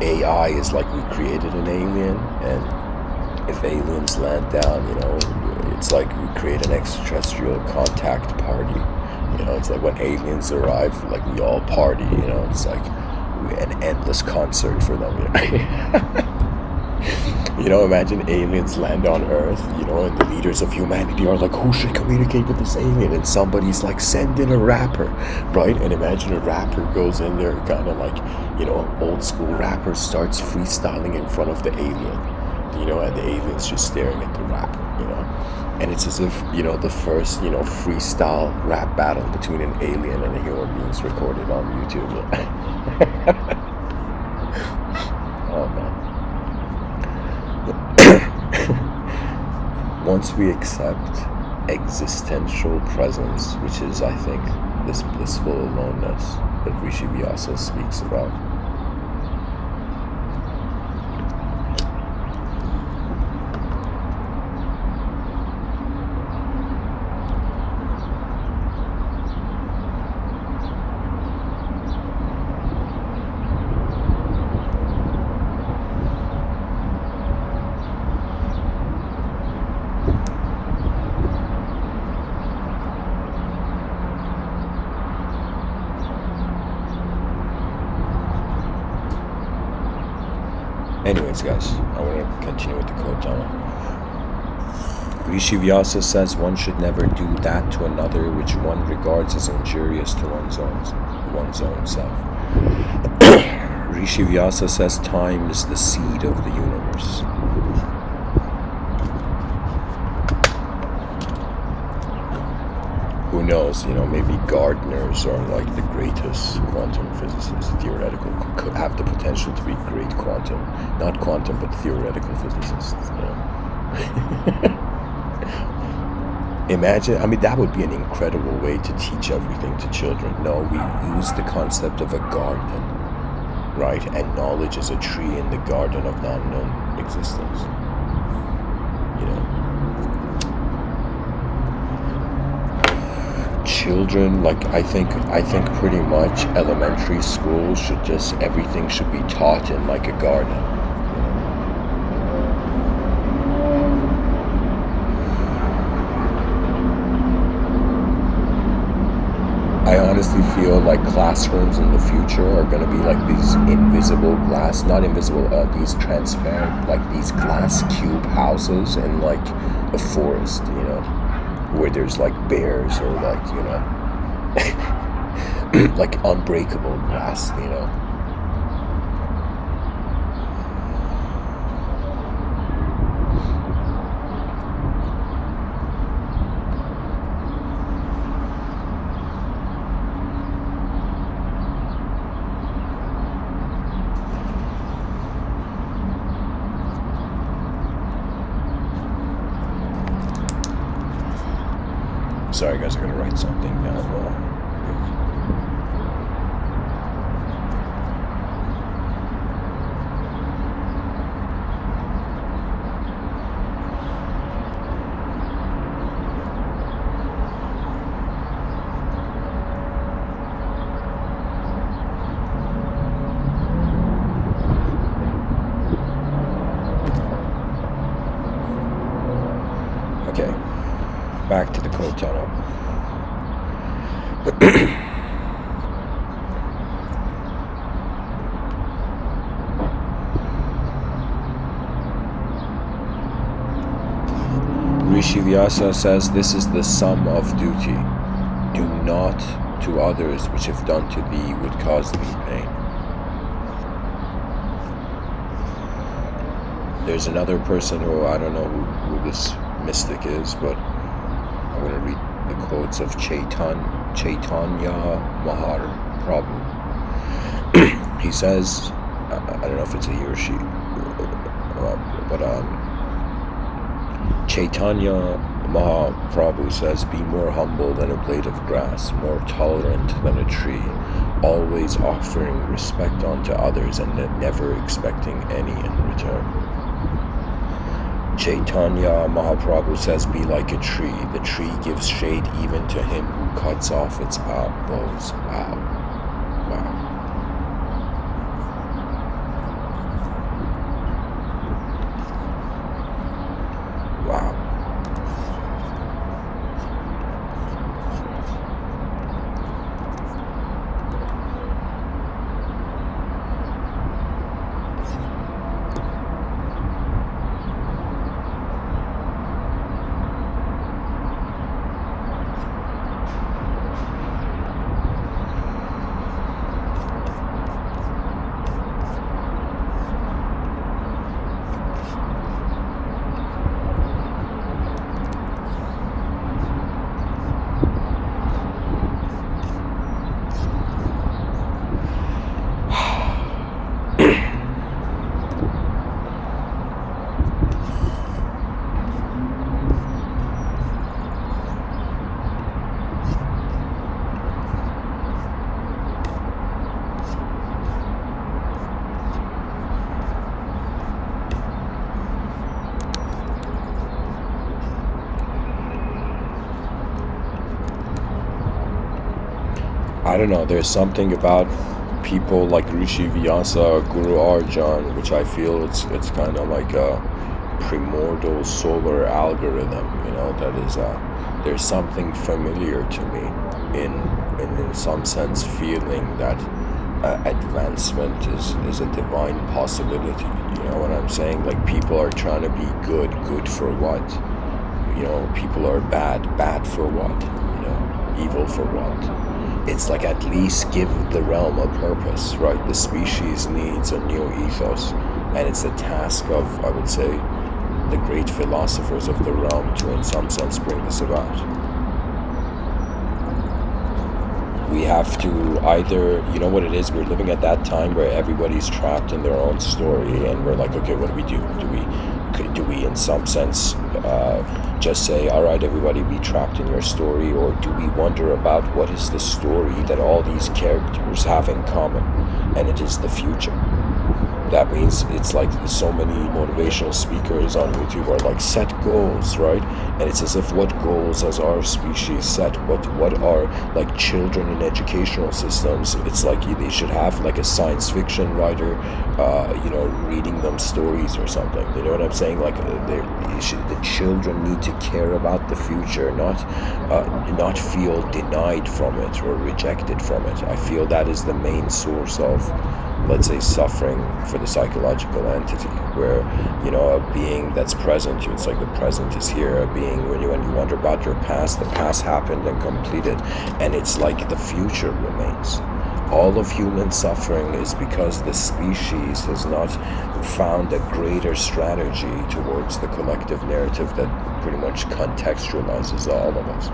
AI is like we created an alien, and if aliens land down, it's like we create an extraterrestrial contact party. It's like when aliens arrive, like we all party, it's like an endless concert for them, Imagine aliens land on Earth, and the leaders of humanity are like, who should communicate with this alien? And somebody's like, send in a rapper, right? And imagine a rapper goes in there, kind of like, old school rapper starts freestyling in front of the alien, and the alien's just staring at the rapper, And it's as if, the first, freestyle rap battle between an alien and a human being is recorded on YouTube. Oh, man. once we accept existential presence, which is, I think, this blissful aloneness that Rishi Vyasa speaks about. Anyways, guys, I want to continue with the quote now. Rishi Vyasa says one should never do that to another which one regards as injurious to one's own self. Rishi Vyasa says time is the seed of the universe. Who knows, maybe gardeners are like the greatest quantum physicists, could have the potential to be great quantum, not quantum, but theoretical physicists, Imagine, that would be an incredible way to teach everything to children. No, we use the concept of a garden, right? And knowledge is a tree in the garden of non-known existence, Children, I think pretty much elementary school everything should be taught in like a garden. I honestly feel like classrooms in the future are going to be like these these transparent, like these glass cube houses in like a forest, where there's like bears or like, like unbreakable glass, Sorry guys, I gotta write something down. Okay, back to the quote tunnel. Rishi Vyasa says this is the sum of duty. Do not to others which if done to thee would cause thee pain. There's another person who, I don't know who this mystic is, but I'm going to read the quotes of Chaitanya Mahaprabhu. He says, I don't know if it's a he or she, but Chaitanya Mahaprabhu says, be more humble than a blade of grass, more tolerant than a tree, always offering respect unto others and never expecting any in return. Chaitanya Mahaprabhu says, be like a tree. The tree gives shade even to him who cuts off its boughs. Wow. I don't know, there's something about people like Rishi Vyasa or Guru Arjan, which I feel it's kind of like a primordial solar algorithm, that is there's something familiar to me in some sense, feeling that advancement is a divine possibility. You know what I'm saying? Like, people are trying to be good for what? People are bad for what? Evil for what? It's like, at least give the realm a purpose, right? The species needs a new ethos, and it's the task of, I would say, the great philosophers of the realm to, in some sense, bring this about. We have to either, you know what it is, we're living at that time where everybody's trapped in their own story, and we're like, okay, what do? Do we in some sense just say, all right, everybody, be trapped in your story, or do we wonder about what is the story that all these characters have in common? And it is the future. That means it's like so many motivational speakers on YouTube are like, set goals, right? And it's as if, what goals has our species set? What are like children in educational systems? It's like they should have like a science fiction writer, reading them stories or something. You know what I'm saying? Like, the children need to care about the future, not feel denied from it or rejected from it. I feel that is the main source of, let's say, suffering for the psychological entity, where a being that's present to you, it's like the present is here. A being, when you wonder about your past, the past happened and completed, and it's like the future remains. All of human suffering is because the species has not found a greater strategy towards the collective narrative that pretty much contextualizes all of us.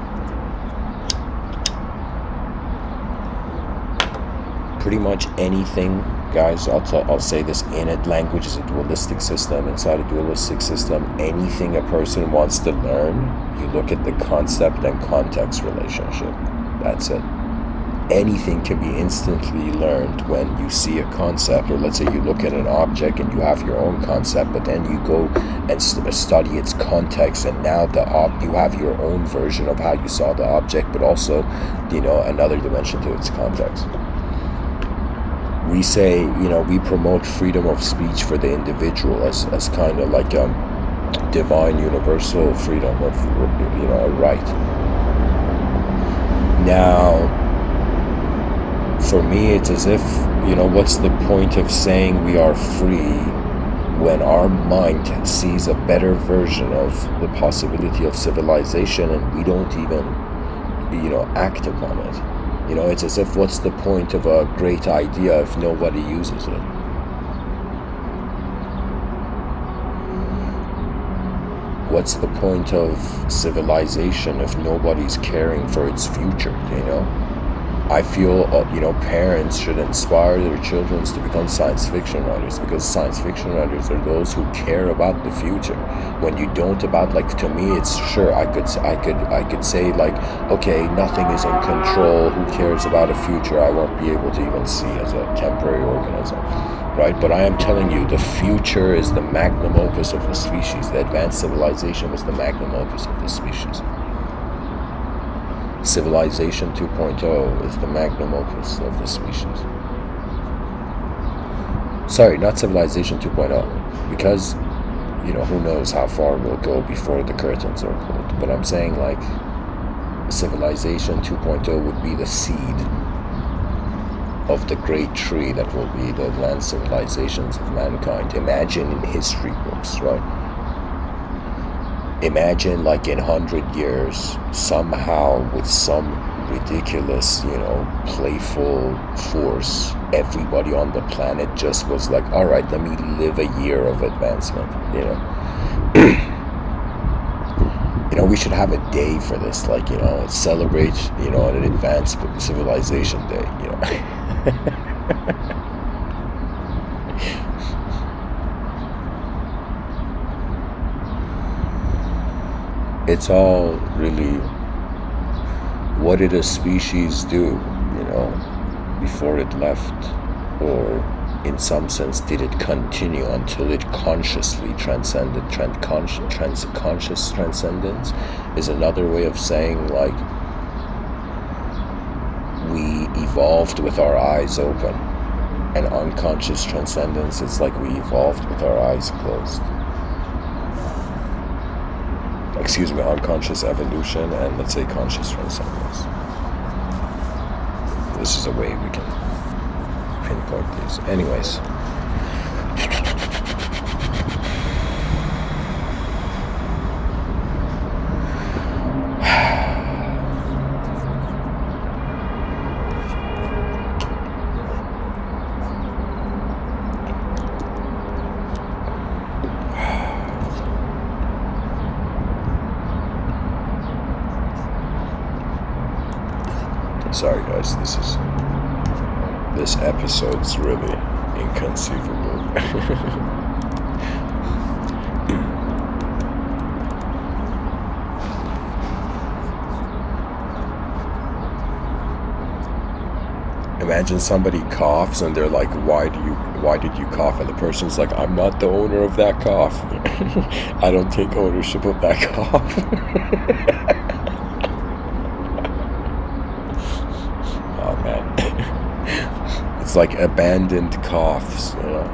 Pretty much anything, guys, I'll say this, in it, language is a dualistic system. Inside a dualistic system, anything a person wants to learn, you look at the concept and context relationship. That's it. Anything can be instantly learned when you see a concept, or let's say you look at an object and you have your own concept, but then you go and study its context, and now you have your own version of how you saw the object, but also, another dimension to its context. We say, we promote freedom of speech for the individual as kind of like divine universal freedom of, a right. Now, for me, it's as if, what's the point of saying we are free when our mind sees a better version of the possibility of civilization, and we don't even, act upon it? It's as if, what's the point of a great idea if nobody uses it? What's the point of civilization if nobody's caring for its future, I feel, parents should inspire their children to become science fiction writers, because science fiction writers are those who care about the future. When you don't about, like, to me, it's sure, I could say, like, okay, nothing is in control, who cares about a future I won't be able to even see as a temporary organism, right? But I am telling you, the future is the magnum opus of the species. The advanced civilization was the magnum opus of the species. Civilization 2.0 is the magnum opus of the species. Sorry, not Civilization 2.0, because, who knows how far we'll go before the curtains are pulled. But I'm saying, like, Civilization 2.0 would be the seed of the great tree that will be the advanced civilizations of mankind. Imagine in history books, right? Imagine, like, in 100 years, somehow, with some ridiculous, playful force, everybody on the planet just was like, all right, let me live a year of advancement, we should have a day for this, like, celebrate, an advanced civilization day, It's all really, what did a species do, before it left? Or in some sense, did it continue until it consciously transcended? Conscious transcendence is another way of saying, like, we evolved with our eyes open. And unconscious transcendence, it's like we evolved with our eyes closed. Excuse me, unconscious evolution and let's say conscious transcendence. This is a way we can pinpoint these. Anyways. Sorry guys, this episode's really inconceivable. Imagine somebody coughs and they're like, why did you cough? And the person's like, I'm not the owner of that cough. I don't take ownership of that cough. It's like abandoned coughs, you know.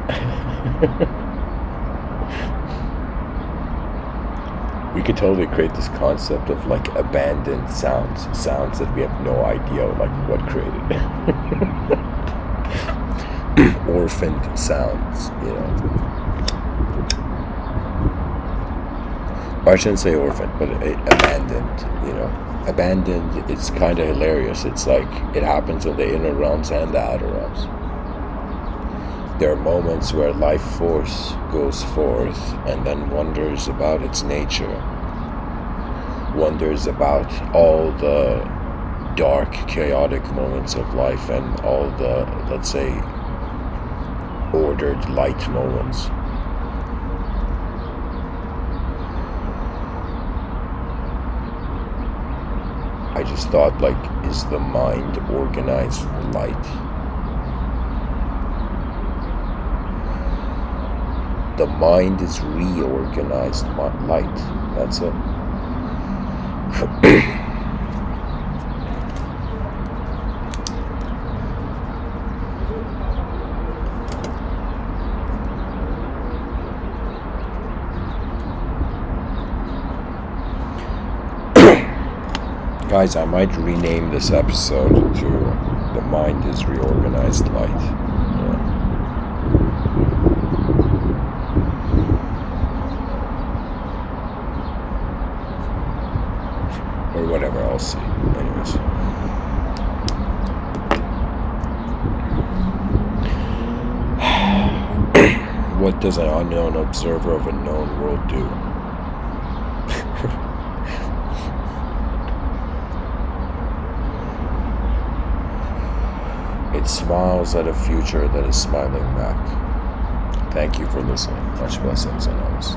We could totally create this concept of like abandoned sounds that we have no idea like what created. Orphaned sounds, you know. Or I shouldn't say orphaned, but abandoned, you know. Abandoned, it's kind of hilarious. It's like it happens in the inner realms and the outer realms. There are moments where life force goes forth and then wonders about its nature, wonders about all the dark, chaotic moments of life and all the, let's say, ordered light moments. I just thought, like, is the mind organized light? The mind is reorganized light. That's it. Guys, I might rename this episode to The Mind is Reorganized Light. Yeah. Or whatever, I'll see. Anyways. What does an unknown observer of a known world do? It smiles at a future that is smiling back. Thank you for listening. Much blessings and always.